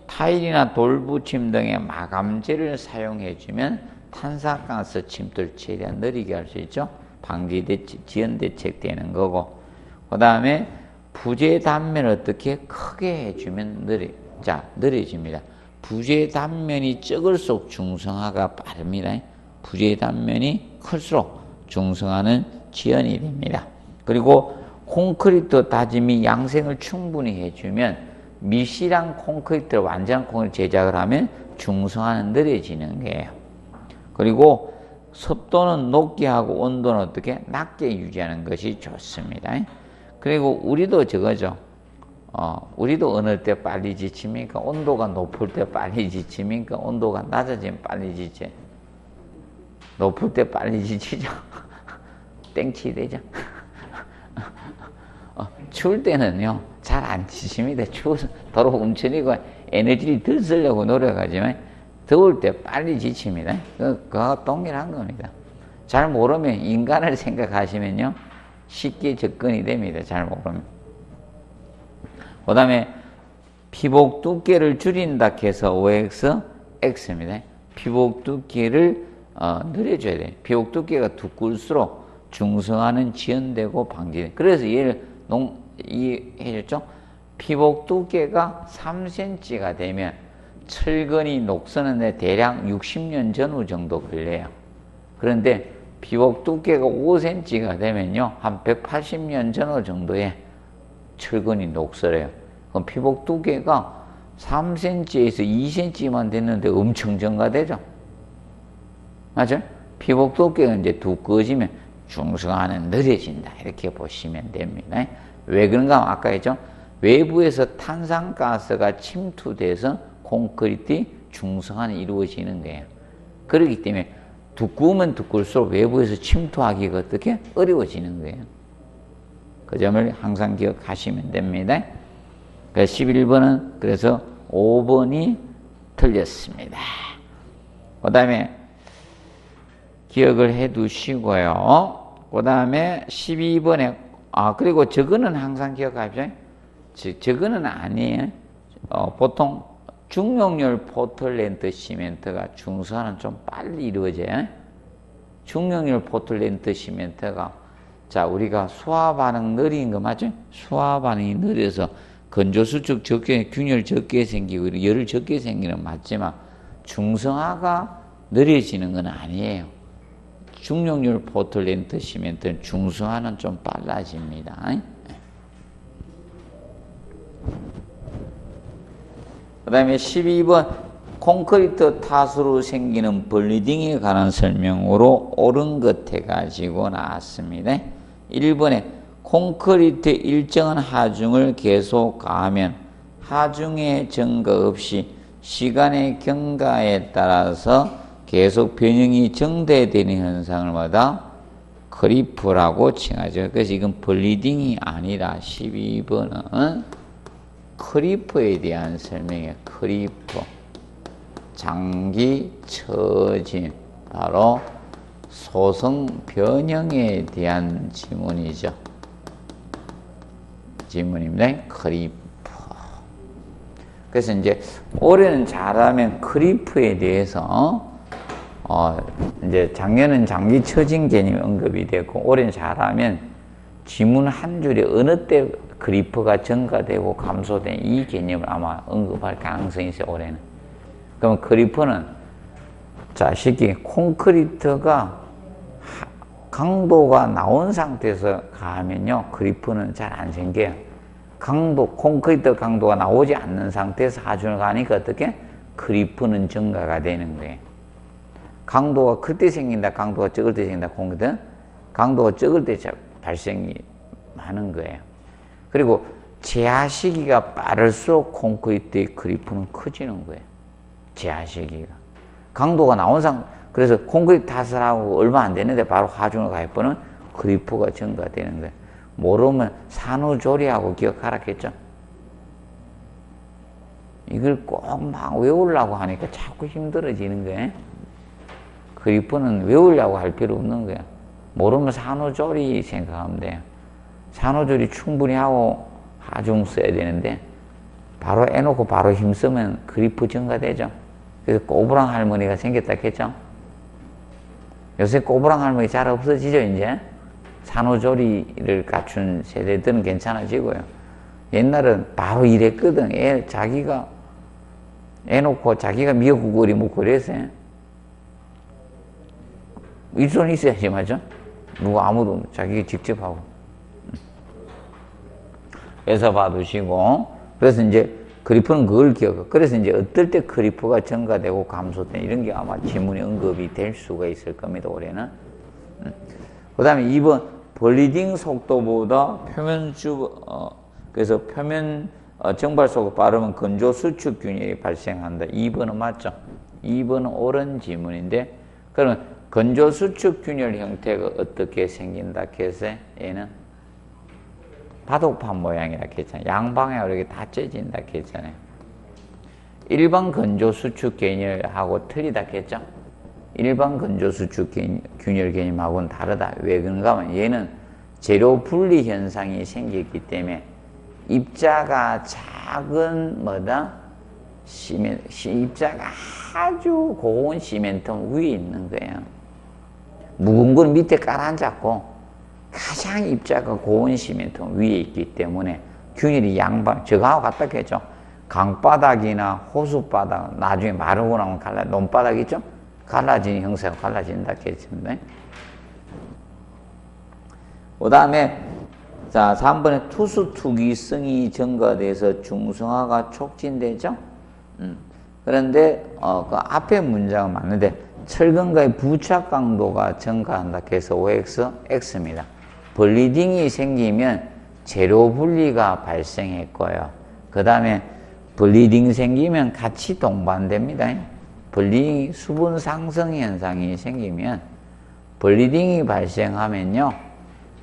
타일이나 돌붙임 등의 마감재를 사용해주면 탄산가스 침투를 최대한 느리게 할 수 있죠. 방지 대책, 지연 대책 되는 거고. 그 다음에 부재 단면을 어떻게 크게 해주면 느려집니다. 부재 단면이 적을수록 중성화가 빠릅니다. 부재 단면이 클수록 중성화는 지연이 됩니다. 그리고 콘크리트 다짐이 양생을 충분히 해주면 미실한 콘크리트를 완전한 콘크리트 제작을 하면 중성화는 느려지는 거예요. 그리고 습도는 높게 하고 온도는 어떻게? 낮게 유지하는 것이 좋습니다. 그리고 우리도 저거죠. 우리도 어느 때 빨리 지칩니까? 온도가 높을 때 빨리 지칩니까? 온도가 낮아지면 빨리 지쳐. 높을 때 빨리 지치죠. 땡치 되죠. 추울 때는요, 잘 안 지칩니다. 추워서 도로 움츠리고 에너지를 더 쓰려고 노력하지만, 더울 때 빨리 지칩니다. 그거 동일한 겁니다. 잘 모르면 인간을 생각하시면요, 쉽게 접근이 됩니다. 잘 모르면. 그 다음에 피복 두께를 줄인다 해서 OX, X입니다. 피복 두께를 늘려줘야 돼요. 피복 두께가 두꺼울수록 중성화는 지연되고 방지돼. 그래서 얘를 이해해줬죠? 피복 두께가 3cm가 되면 철근이 녹서는데 대략 60년 전후 정도 걸려요. 그런데 피복 두께가 5cm가 되면요, 한 180년 전후 정도에 철근이 녹슬어요. 그럼 피복 두께가 3cm에서 2cm만 됐는데 엄청 증가되죠? 맞아요? 피복 두께가 이제 두꺼워지면 중성화는 느려진다. 이렇게 보시면 됩니다. 왜 그런가 하면 아까 했죠? 외부에서 탄산가스가 침투돼서 콘크리트 중성화는 이루어지는 거예요. 그렇기 때문에 두꺼우면 두꺼울수록 외부에서 침투하기가 어떻게? 어려워지는 거예요. 그 점을 항상 기억하시면 됩니다. 11번은 그래서 5번이 틀렸습니다. 그 다음에 기억을 해 두시고요. 그 다음에 12번에 그리고 저거는 항상 기억하십시오. 저거는 아니에요. 보통 중용열 포틀랜드 시멘트가 중성화는 좀 빨리 이루어져요. 중용열 포틀랜드 시멘트가 우리가 수화 반응 느린 거 맞죠? 수화 반응이 느려서 건조 수축 적게, 균열 적게 생기고 열을 적게 생기는 맞지만 중성화가 느려지는 건 아니에요. 중용열 포틀랜드 시멘트는 중성화는 좀 빨라집니다. 그 다음에 12번 콘크리트 탓으로 생기는 블리딩에 관한 설명으로 옳은 것 해가지고 나왔습니다. 1번에 콘크리트 일정한 하중을 계속 가하면 하중의 증가 없이 시간의 경과에 따라서 계속 변형이 정대되는 현상을 마다 크리프라고 칭하죠. 그래서 이건 블리딩이 아니라 12번은 크리프에 대한 설명이에요. 크리프. 장기 처진. 바로 소성 변형에 대한 지문이죠. 지문입니다. 크리프. 그래서 이제 올해는 잘하면 크리프에 대해서 이제 작년은 장기 처진 개념이 언급이 됐고 올해는 잘하면 지문 한 줄에 어느 때 크리프가 증가되고 감소된 이 개념을 아마 언급할 가능성이 있어요. 올해는. 그럼 크리프는 쉽게 콘크리트가 강도가 나온 상태에서 가하면요 크리프는 잘 안 생겨요. 콘크리트 강도가 나오지 않는 상태에서 하중을 가니까 어떻게? 크리프는 증가가 되는 거예요. 강도가 클 때 생긴다, 강도가 적을 때 생긴다, 콘크리트. 강도가 적을 때 발생이 하는 거예요. 그리고 재하 시기가 빠를수록 콘크리트의 크리프는 커지는 거예요. 재하 시기가. 강도가 나온 그래서 콘크리트 탓을 하고 얼마 안 되는데 바로 하중을 가해버리면 크리프가 증가되는 거예요. 모르면 산후조리하고 기억하라겠죠? 이걸 꼭 막 외우려고 하니까 자꾸 힘들어지는 거예요. 크리프는 외우려고 할 필요 없는 거예요. 모르면 산후조리 생각하면 돼요. 산후조리 충분히 하고 하중 써야 되는데 바로 해놓고 바로 힘쓰면 크리프 증가되죠. 그래서 꼬부랑 할머니가 생겼다 했죠. 요새 꼬부랑 할머니 잘 없어지죠. 이제 산후조리를 갖춘 세대들은 괜찮아지고요. 옛날은 바로 이랬거든. 자기가 애 놓고 자기가 미역국 끓이 먹고 그랬어요. 일손 있어야지, 맞죠? 누가 아무도 자기가 직접 하고. 그래서 봐두시고. 그래서 이제 크리프는 그걸 기억하고. 그래서 이제 어떨 때 크리프가 증가되고 감소된 이런 게 아마 지문에 언급이 될 수가 있을 겁니다, 올해는. 그 다음에 2번, 블리딩 속도보다 그래서 표면 정발 속도 빠르면 건조 수축 균열이 발생한다. 2번은 맞죠? 2번은 옳은 지문인데, 그러면 건조 수축 균열 형태가 어떻게 생긴다 해서 얘는 바둑판 모양이라 했잖아요. 양방향으로 이렇게 다 쪄진다 했잖아요. 일반 건조 수축 균열하고 틀리다 했죠? 일반 건조 수축 균열 개념하고는 다르다. 왜 그런가 하면 얘는 재료 분리 현상이 생겼기 때문에 입자가 작은 입자가 아주 고운 시멘트 위에 있는 거예요. 묵은 건 밑에 깔아앉았고 가장 입자가 고운 시멘트 위에 있기 때문에 균열이 양방, 저거하고 같다 했죠. 강바닥이나 호수바닥 나중에 마르고 나면 논바닥 있죠? 갈라지는 형태가 갈라진다 했습니다. 그 다음에 3번에 투수 투기성이 증가돼서 중성화가 촉진되죠. 그런데 그 앞에 문장은 맞는데 철근과의 부착 강도가 증가한다 해서 OX, X입니다. 블리딩이 생기면 재료 분리가 발생했고요. 그 다음에 블리딩 생기면 같이 동반됩니다. 블리딩, 수분 상승 현상이 생기면 블리딩이 발생하면요.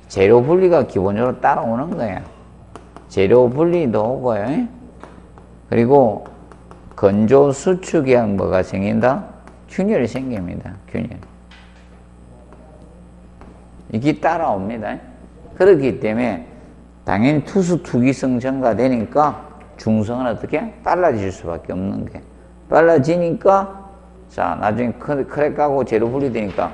재료 분리가 기본적으로 따라오는 거예요. 재료 분리도 오고요. 그리고 건조 수축에 뭐가 생긴다? 균열이 생깁니다. 균열. 이게 따라옵니다. 그렇기 때문에 당연히 투수 투기성 증가되니까 중성은 어떻게? 빨라질 수밖에 없는 게. 빨라지니까 자 나중에 크랙 가고 재료 분리되니까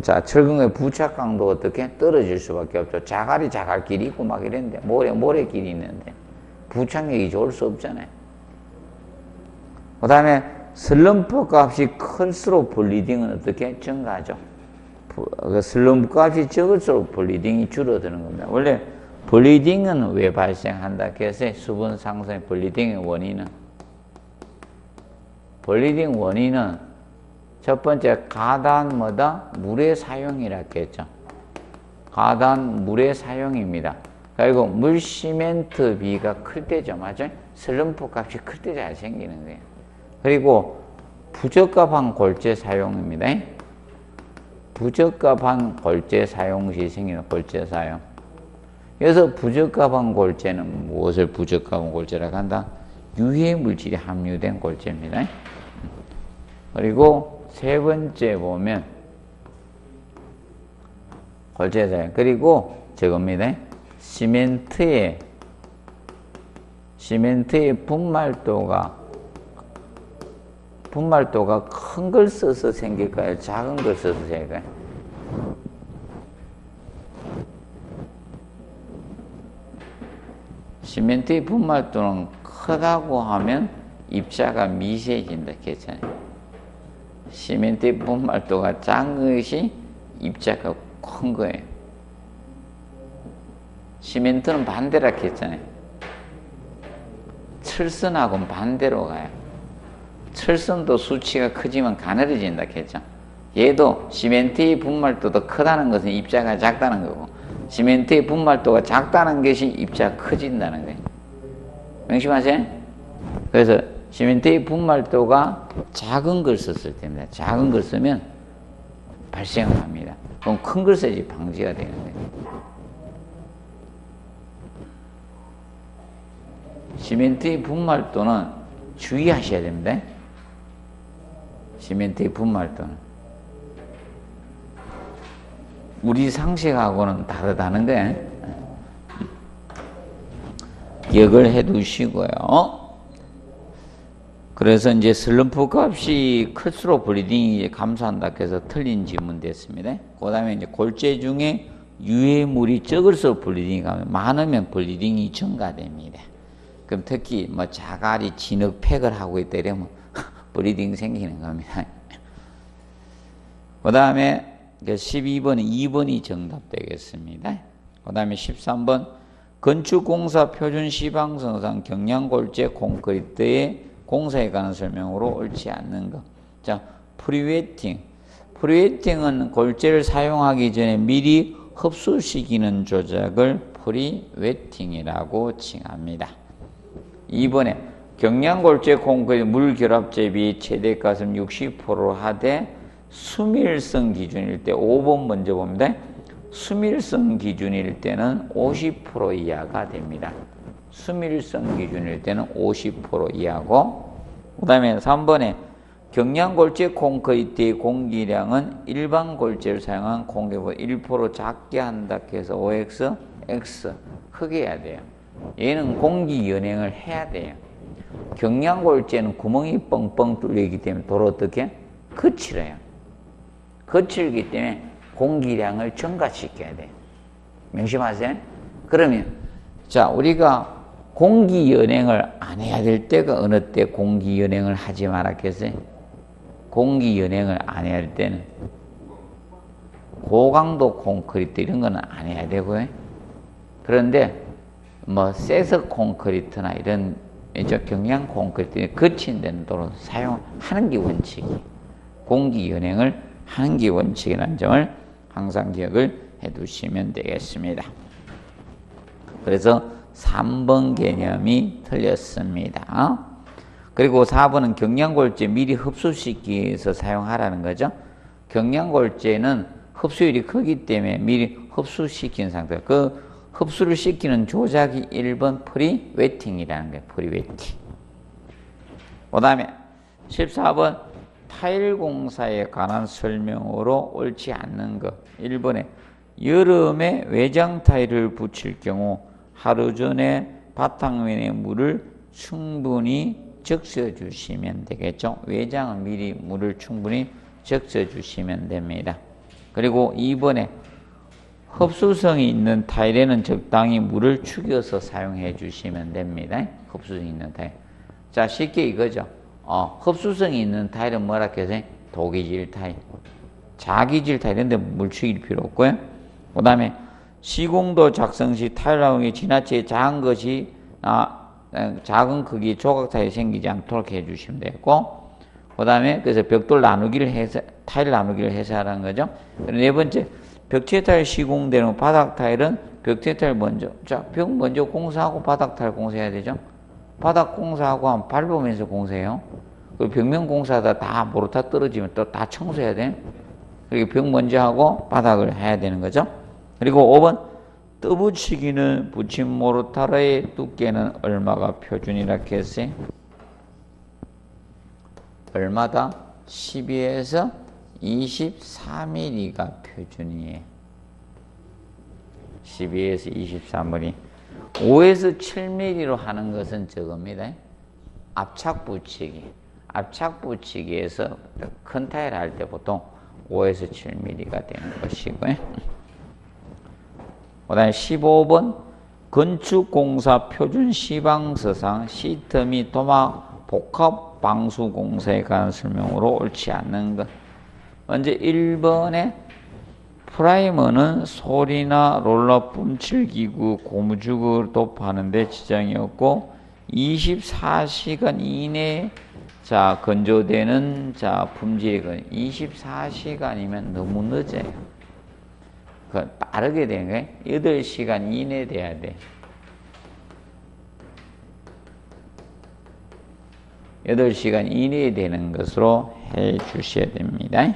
자 철근의 부착 강도 어떻게? 떨어질 수밖에 없죠. 자갈길이 있고 막 이랬는데 모래길이 있는데 부착력이 좋을 수 없잖아요. 그 다음에 슬럼프 값이 클수록 블리딩은 어떻게? 증가하죠. 슬럼프 값이 적을수록 블리딩이 줄어드는 겁니다. 원래 블리딩은 왜 발생한다 해서 수분 상승의 블리딩의 원인은 첫 번째 가단 물의 사용이라 했죠. 가단 물의 사용입니다. 그리고 물 시멘트 비가 클 때죠. 맞아요? 슬럼프 값이 클 때 잘 생기는 거예요. 그리고 부적합한 골재 사용입니다. 부적합한 골재 사용 시 생기는 골재 사용. 그래서 부적합한 골재는 무엇을 부적합한 골재라고 한다? 유해 물질이 함유된 골재입니다. 그리고 세 번째 보면 골재 사용. 그리고 저겁니다. 시멘트의 분말도가 큰 걸 써서 생길까요? 작은 걸 써서 생길까요? 시멘트의 분말도는 크다고 하면 입자가 미세해진다. 괜찮아요. 시멘트의 분말도가 작은 것이 입자가 큰 거예요. 시멘트는 반대라 했잖아요. 철선하고는 반대로 가요. 철선도 수치가 크지만 가늘어진다 했죠. 얘도 시멘트의 분말도도 크다는 것은 입자가 작다는 거고 시멘트의 분말도가 작다는 것이 입자가 커진다는 거예요. 명심하세요? 그래서 시멘트의 분말도가 작은 걸 썼을 때입니다. 작은 걸 쓰면 발생을 합니다. 그럼 큰 걸 써야지 방지가 되는 거예요. 시멘트의 분말도는 주의하셔야 됩니다. 시멘트의 분말도는 우리 상식하고는 다르다는 거예요. 기억을 해 두시고요. 그래서 이제 슬럼프 값이 클수록 블리딩이 감소한다 해서 틀린 질문 됐습니다. 그 다음에 이제 골재 중에 유해물이 적을수록 블리딩이 많으면 블리딩이 증가됩니다. 그럼 특히 뭐 자갈이 진흙팩을 하고 있다 이러면 블리딩 생기는 겁니다. 그 다음에 12번은 2번이 정답 되겠습니다. 그 다음에 13번 건축공사 표준 시방성상 경량골재 콘크리트의 공사에 관한 설명으로 옳지 않는 것. 자, 프리웨팅. 프리웨팅은 골재를 사용하기 전에 미리 흡수시키는 조작을 프리웨팅이라고 칭합니다. 2번에 경량골재 콘크리트 물결합 대비 최대가슴 60%로 하되 수밀성 기준일 때 5번 먼저 봅니다. 수밀성 기준일 때는 50% 이하가 됩니다. 수밀성 기준일 때는 50% 이하고 그 다음에 3번에 경량골재 콘크리트의 공기량은 일반 골재를 사용한 공기보다 1% 작게 한다 해서 OX, X 크게 해야 돼요. 얘는 공기 연행을 해야 돼요. 경량골재는 구멍이 뻥뻥 뚫리기 때문에 도로 어떻게? 거칠어요. 거칠기 때문에 공기량을 증가시켜야 돼요. 명심하세요? 그러면 자 우리가 공기 연행을 안 해야 될 때가 어느 때 공기 연행을 하지 말았겠어요? 공기 연행을 안 해야 할 때는 고강도 콘크리트 이런 거는 안 해야 되고요. 그런데 뭐 세석 콘크리트나 이런 경량 콘크리트 거친 데는 도로 사용하는 게 원칙이에요. 공기 연행을 하는 게 원칙이라는 점을 항상 기억을 해 두시면 되겠습니다. 그래서 3번 개념이 틀렸습니다. 그리고 4번은 경량골제 미리 흡수시키기 위해서 사용하라는 거죠. 경량골제는 흡수율이 크기 때문에 미리 흡수시킨 상태. 그 흡수를 시키는 조작이 1번 프리웨팅이라는 거예요. 프리웨팅. 그 다음에 14번 타일 공사에 관한 설명으로 옳지 않는 것. 1번에 여름에 외장 타일을 붙일 경우 하루 전에 바탕면에 물을 충분히 적셔 주시면 되겠죠. 외장은 미리 물을 충분히 적셔 주시면 됩니다. 그리고 2번에 흡수성이 있는 타일에는 적당히 물을 축여서 사용해 주시면 됩니다. 흡수성이 있는 타일. 자, 쉽게 이거죠. 흡수성이 있는 타일은 뭐라 해서 도기질 타일, 자기질 타일인데 물 축일 필요 없고요. 그 다음에 시공도 작성 시 타일하고 지나치게 작은 것이 작은 크기 조각 타일이 생기지 않도록 해주시면 되고, 그 다음에 그래서 벽돌 나누기를 해서 타일 나누기를 해서 하라는 거죠. 네 번째, 벽체 타일 시공되는 바닥 타일은 벽체 타일 먼저, 자, 벽 먼저 공사하고 바닥 타일 공사해야 되죠. 바닥 공사하고 한 밟으면서 공사해요. 그리고 벽면 공사하다 다 모르타 떨어지면 또 다 청소해야 돼. 그리고 벽 먼저 하고 바닥을 해야 되는 거죠. 그리고 5번 떠붙이기는 붙임 모르타르의 두께는 얼마가 표준이라 했어요? 얼마다? 12에서 24mm가 표준이에요. 12에서 24mm. 5에서 7mm로 하는 것은 저겁니다. 압착 붙이기. 압착 붙이기에서 큰 타일 할 때 보통 5에서 7mm가 되는 것이고요. 그 다음에 15번 건축공사 표준 시방서상 시트 및 도막 복합 방수공사에 관한 설명으로 옳지 않는 것. 먼저 1번에 프라이머는 솔이나 롤러 뿜칠기구 고무줄을 도포하는 데 지장이 없고 24시간 이내에 건조되는 품질이거든요. 24시간이면 너무 늦어요. 빠르게 되는 거예요. 8시간 이내 돼야 돼. 8시간 이내에 되는 것으로 해 주셔야 됩니다.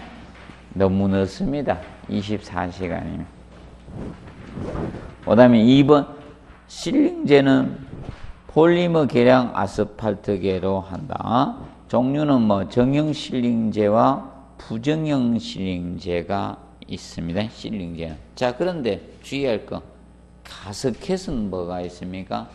너무 늦습니다. 24시간이면. 그 다음에 2번 실링제는 폴리머 계량 아스팔트계로 한다. 종류는 정형 실링제와 부정형 실링제가 있습니다. 실링제는. 자, 그런데 주의할 거, 가스켓은 뭐가 있습니까?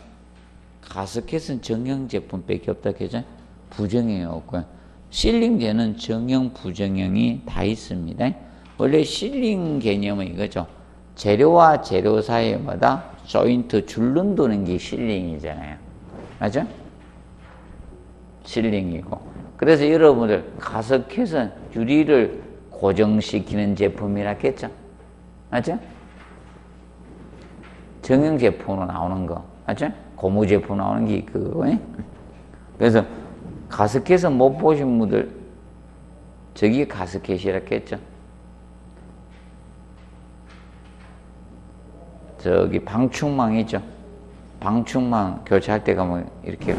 가스켓은 정형 제품밖에 없다 그죠? 부정형이 없고요. 실링제는 정형, 부정형이 다 있습니다. 원래 실링 개념은 이거죠. 재료와 재료 사이에 조인트 줄눈 도는 게 실링이잖아요. 맞죠? 실링이고. 그래서 여러분들 가스켓은 유리를 고정시키는 제품이라 했죠? 맞죠? 정형 제품으로 나오는 거. 맞죠? 고무 제품 나오는 게 그거. 그래서 가스켓은 못 보신 분들 저기 가스켓이라 했죠? 저기 방충망 있죠? 방충망 교체할 때 가면 이렇게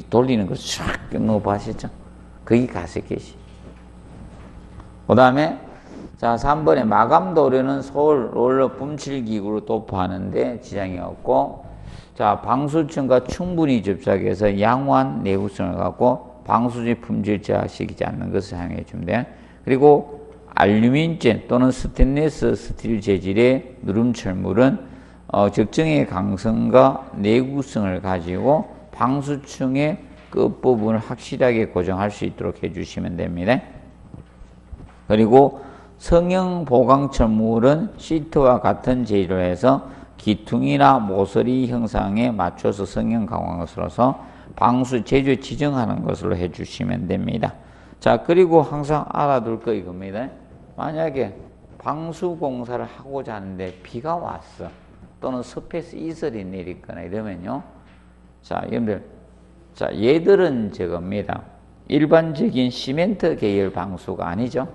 돌리는 거 쫙 넣어보셨죠? 그게 가스켓이. 그 다음에 3번에 마감 도료는 솔, 롤러, 뿜칠기구로 도포하는데 지장이 없고, 방수층과 충분히 접촉해서 양호한 내구성을 갖고 방수질 품질 저하시키지 않는 것을 사용해 주면 돼요. 그리고 알루미늄재 또는 스테인리스 스틸 재질의 누름철물은 적정의 강성과 내구성을 가지고 방수층의 끝부분을 확실하게 고정할 수 있도록 해주시면 됩니다. 그리고 성형 보강철물은 시트와 같은 재질로 해서 기퉁이나 모서리 형상에 맞춰서 성형 강화한 것으로서 방수 제조 지정하는 것으로 해주시면 됩니다. 자, 그리고 항상 알아둘 거 이겁니다. 만약에 방수 공사를 하고자 하는데 비가 왔어. 또는 습해서 이슬이 내리거나 이러면요. 자, 여러분들. 자, 얘들은 저겁니다. 일반적인 시멘트 계열 방수가 아니죠.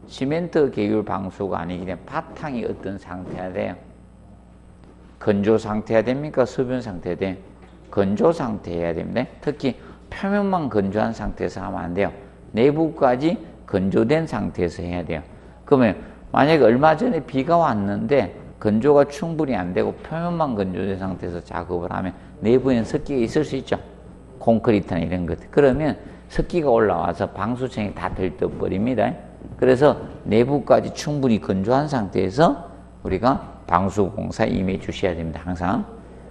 시멘트 계열 방수가 아니기 때문에 바탕이 어떤 상태야 돼요? 건조 상태야 됩니까? 수분 상태야 돼요? 건조 상태여야 됩니다. 특히 표면만 건조한 상태에서 하면 안 돼요. 내부까지 건조된 상태에서 해야 돼요. 그러면 만약에 얼마 전에 비가 왔는데 건조가 충분히 안 되고 표면만 건조된 상태에서 작업을 하면 내부에는 습기가 있을 수 있죠. 콘크리트나 이런 것들. 그러면 습기가 올라와서 방수층이 다 들떠버립니다. 그래서 내부까지 충분히 건조한 상태에서 우리가 방수공사에 임해 주셔야 됩니다. 항상.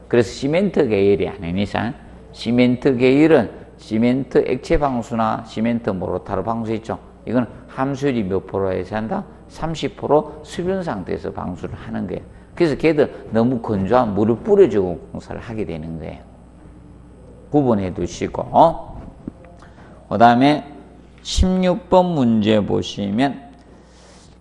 그래서 시멘트 계열이 아닌 이상 시멘트 계열은 시멘트 액체 방수나 시멘트 모르타르 방수 있죠. 이건 함수율이 몇 프로에서 한다? 30% 수분 상태에서 방수를 하는 거예요. 그래서 걔들 너무 건조한 물을 뿌려주고 공사를 하게 되는 거예요. 구분해 두시고 그 다음에 16번 문제 보시면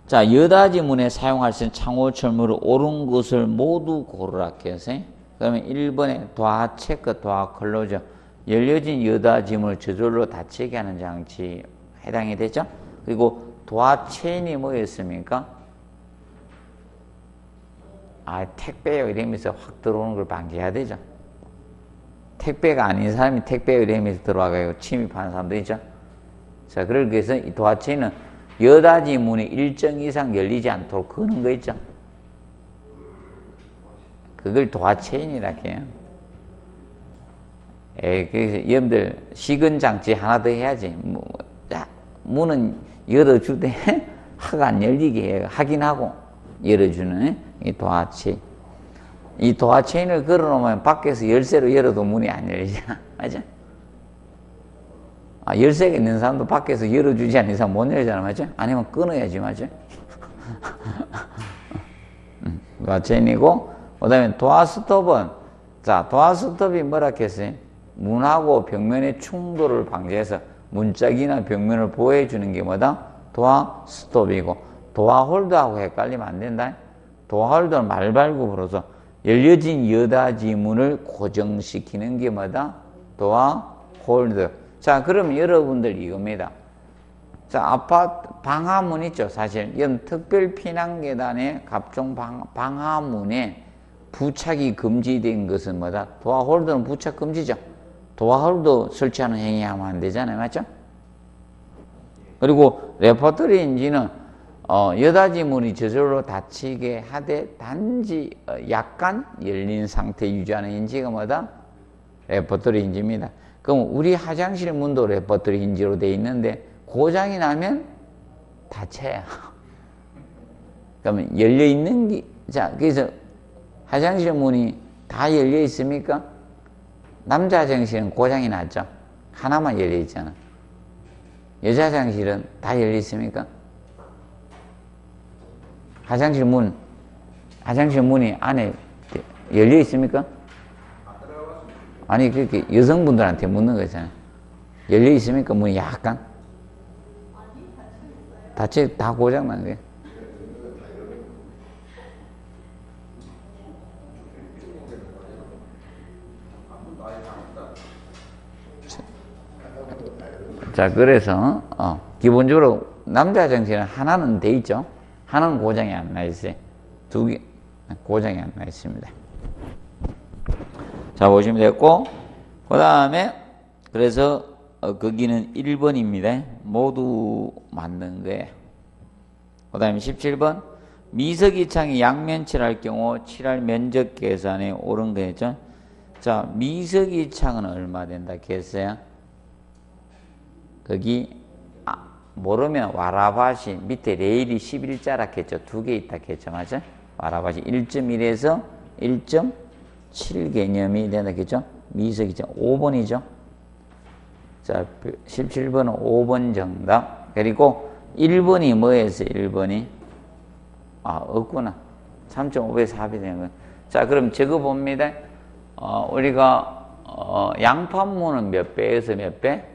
자 여닫이문에 사용할 수 있는 창호철물을 옳은 것을 모두 고르라 해서 그러면 1번에 도화체크 도화클로저 열려진 여닫이문을 저절로 닫히게 하는 장치 해당이 되죠. 그리고 도화체인이 뭐였습니까? 택배요 이러면서 확 들어오는 걸 방지해야 되죠. 택배가 아닌 사람이 택배요 이러면서 들어와가지고 침입하는 사람도 있죠. 자, 그러기 위해서 이 도화체인은 여닫이 문이 일정 이상 열리지 않도록 거는 거 있죠. 그걸 도화체인이라 해요. 그래서 여러분들 시근 장치 하나 더 해야지. 문은 열어줄 때 하가 안 열리게 해요. 확인하고 열어주는 이 도화체인. 이 도화체인을 걸어놓으면 밖에서 열쇠로 열어도 문이 안 열리잖아. 맞아? 열쇠가 있는 사람도 밖에서 열어주지 않는 이상 못 열잖아. 맞죠? 아니면 끊어야지. 맞죠? 도화체인이고, 그 다음에 도화스톱은, 자, 도화스톱이 뭐라 했어요? 문하고 벽면의 충돌을 방지해서 문짝이나 벽면을 보호해주는 게 뭐다? 도화스톱이고, 도화홀더하고 헷갈리면 안 된다. 도화홀더는 말발굽으로서 열려진 여닫이문을 고정시키는 게 뭐다? 도화홀더. 자, 그럼 여러분들 이겁니다. 자, 아파트 방화문 있죠, 사실. 이건 특별 피난계단의 각종 방화문에 부착이 금지된 것은 뭐다? 도화홀더는 부착 금지죠. 도화홀더 설치하는 행위하면 안 되잖아요, 맞죠? 그리고 레퍼토리 인지는 여닫이문이 저절로 닫히게 하되 단지 약간 열린 상태 유지하는 인지가 뭐다? 레퍼토리 인지입니다. 그럼 우리 화장실 문도 레퍼토리 인지로 되어 있는데 고장이 나면 닫혀요. 그러면 열려 있는 게, 자, 그래서 화장실 문이 다 열려 있습니까? 남자 화장실은 고장이 났죠. 하나만 열려 있잖아. 여자 화장실은 다 열려 있습니까? 화장실 문이 안에 열려 있습니까? 아니, 그렇게 여성분들한테 묻는 거잖아요. 열려 있습니까? 문이 약간? 다 고장난 거예요. 자, 그래서, 기본적으로 남자 화장실은 하나는 돼 있죠. 하나는 고장이 안 나 있어요. 두 개, 고장이 안 나 있습니다. 자, 보시면 됐고, 그 다음에, 그래서, 거기는 1번입니다. 모두 맞는 거예요. 그 다음에 17번. 미석이 창이 양면 칠할 경우 칠할 면적 계산에 옳은 거였죠. 자, 미석이 창은 얼마 된다 했어요? 거기, 모르면 와라밭이 밑에 레일이 11자라 했죠. 두 개 있다 했죠. 맞죠? 와라밭이 1.1에서 1.7 개념이 된다 했죠. 미석이죠. 5번이죠. 자, 17번은 5번 정답. 그리고 1번이 뭐였어요? 1번이? 없구나. 3.5배 4배 되는 거예요. 자, 그럼 적어 봅니다. 우리가, 양판문은 몇 배에서 몇 배?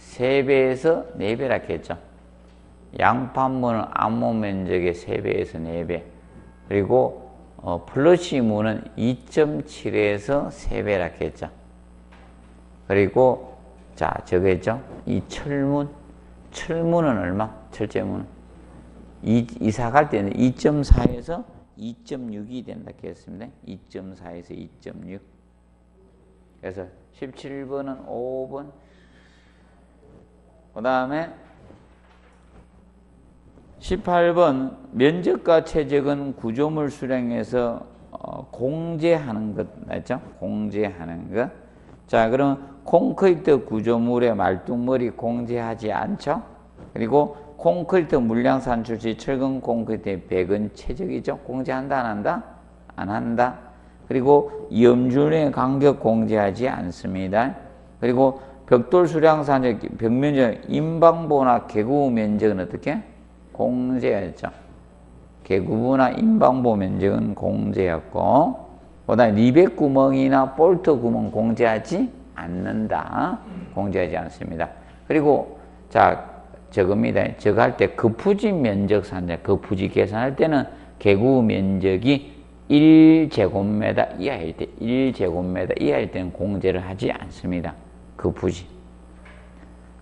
3배에서 4배라 했죠. 양판문은 암호 면적의 3배에서 4배. 그리고 플러시문은 2.7에서 3배라 했죠. 그리고 자, 저거죠. 이 철문은 얼마? 철제문은. 이사 갈 때는 2.4에서 2.6이 된다 했습니다. 2.4에서 2.6. 그래서 17번은 5번. 그 다음에 18번 면적과 최적은 구조물 수량에서 공제하는 것 맞죠? 공제하는 것. 자, 그럼 콘크리트 구조물의 말뚝머리 공제하지 않죠? 그리고 콘크리트 물량 산출 시 철근 콘크리트의 백은 최적이죠? 공제한다 안 한다? 안 한다. 그리고 염준의 간격 공제하지 않습니다. 그리고 벽돌 수량 산출 벽면적 임방보나 개구 면적은 어떻게? 공제였죠. 개구부나 임방보 면적은 공제였고, 그다음에 리벳 구멍이나 볼트 구멍 공제하지 않는다. 공제하지 않습니다. 그리고 자, 저겁니다. 저거 할 때 거푸지 면적 산자, 거푸지 계산할 때는 개구 면적이 1제곱미터 이하일 때, 1제곱미터 이하일 때는 공제를 하지 않습니다.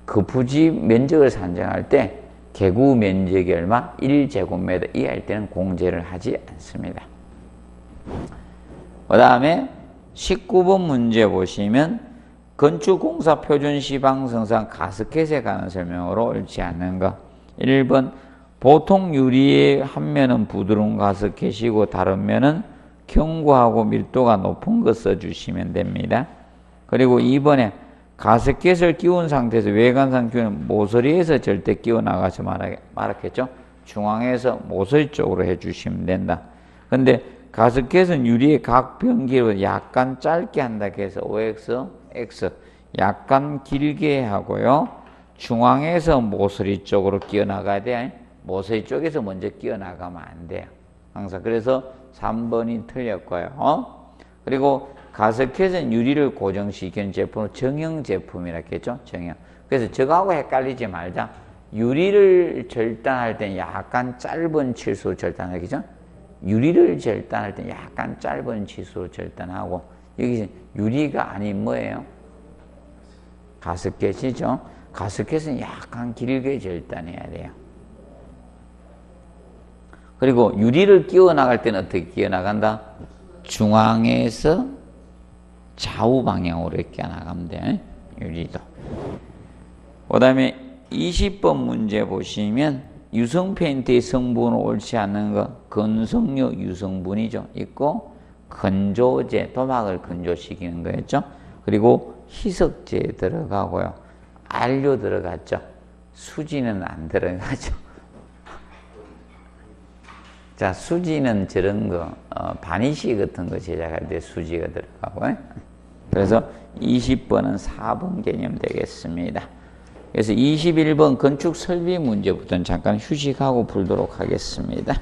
거푸지 면적을 산정할 때 개구 면적이 얼마? 1제곱미터 이하일 때는 공제를 하지 않습니다. 그 다음에 19번 문제 보시면 건축공사 표준 시방성상 가스켓에 관한 설명으로 옳지 않는 것. 1번 보통 유리의 한 면은 부드러운 가스켓이고 다른 면은 견고하고 밀도가 높은 거 써주시면 됩니다. 그리고 2번에 가스켓을 끼운 상태에서 외관상 끼우는 모서리에서 절대 끼워 나가서 말했겠죠. 중앙에서 모서리 쪽으로 해주시면 된다. 근데 가스켓은 유리의 각 변기로 약간 짧게 한다 해서 OX, X 약간 길게 하고요. 중앙에서 모서리 쪽으로 끼워 나가야 돼. 모서리 쪽에서 먼저 끼워 나가면 안 돼요. 항상 그래서 3번이 틀렸고요. 그리고 가스켓은 유리를 고정시키는 제품은 정형 제품이라 했죠. 정형. 그래서 저거하고 헷갈리지 말자. 유리를 절단할 때는 약간 짧은 치수로 절단하겠죠. 유리를 절단할 때는 약간 짧은 치수로 절단하고, 여기 유리가 아닌 뭐예요? 가스켓이죠. 가스켓은 약간 길게 절단해야 돼요. 그리고 유리를 끼워 나갈 때는 어떻게 끼워 나간다? 중앙에서 좌우 방향으로 이렇게 나가면 돼. 유리도. 그 다음에 20번 문제 보시면 유성 페인트의 성분은 옳지 않는 것. 건성류 유성분이죠. 있고 건조제, 도막을 건조시키는 거였죠. 그리고 희석제 들어가고요. 안료 들어갔죠. 수지는 안 들어가죠. 자, 수지는 저런 거, 바니쉬 같은 거 제작할 때 수지가 들어가고요. 그래서 20번은 4번 개념 되겠습니다. 그래서 21번 건축 설비 문제부터는 잠깐 휴식하고 풀도록 하겠습니다.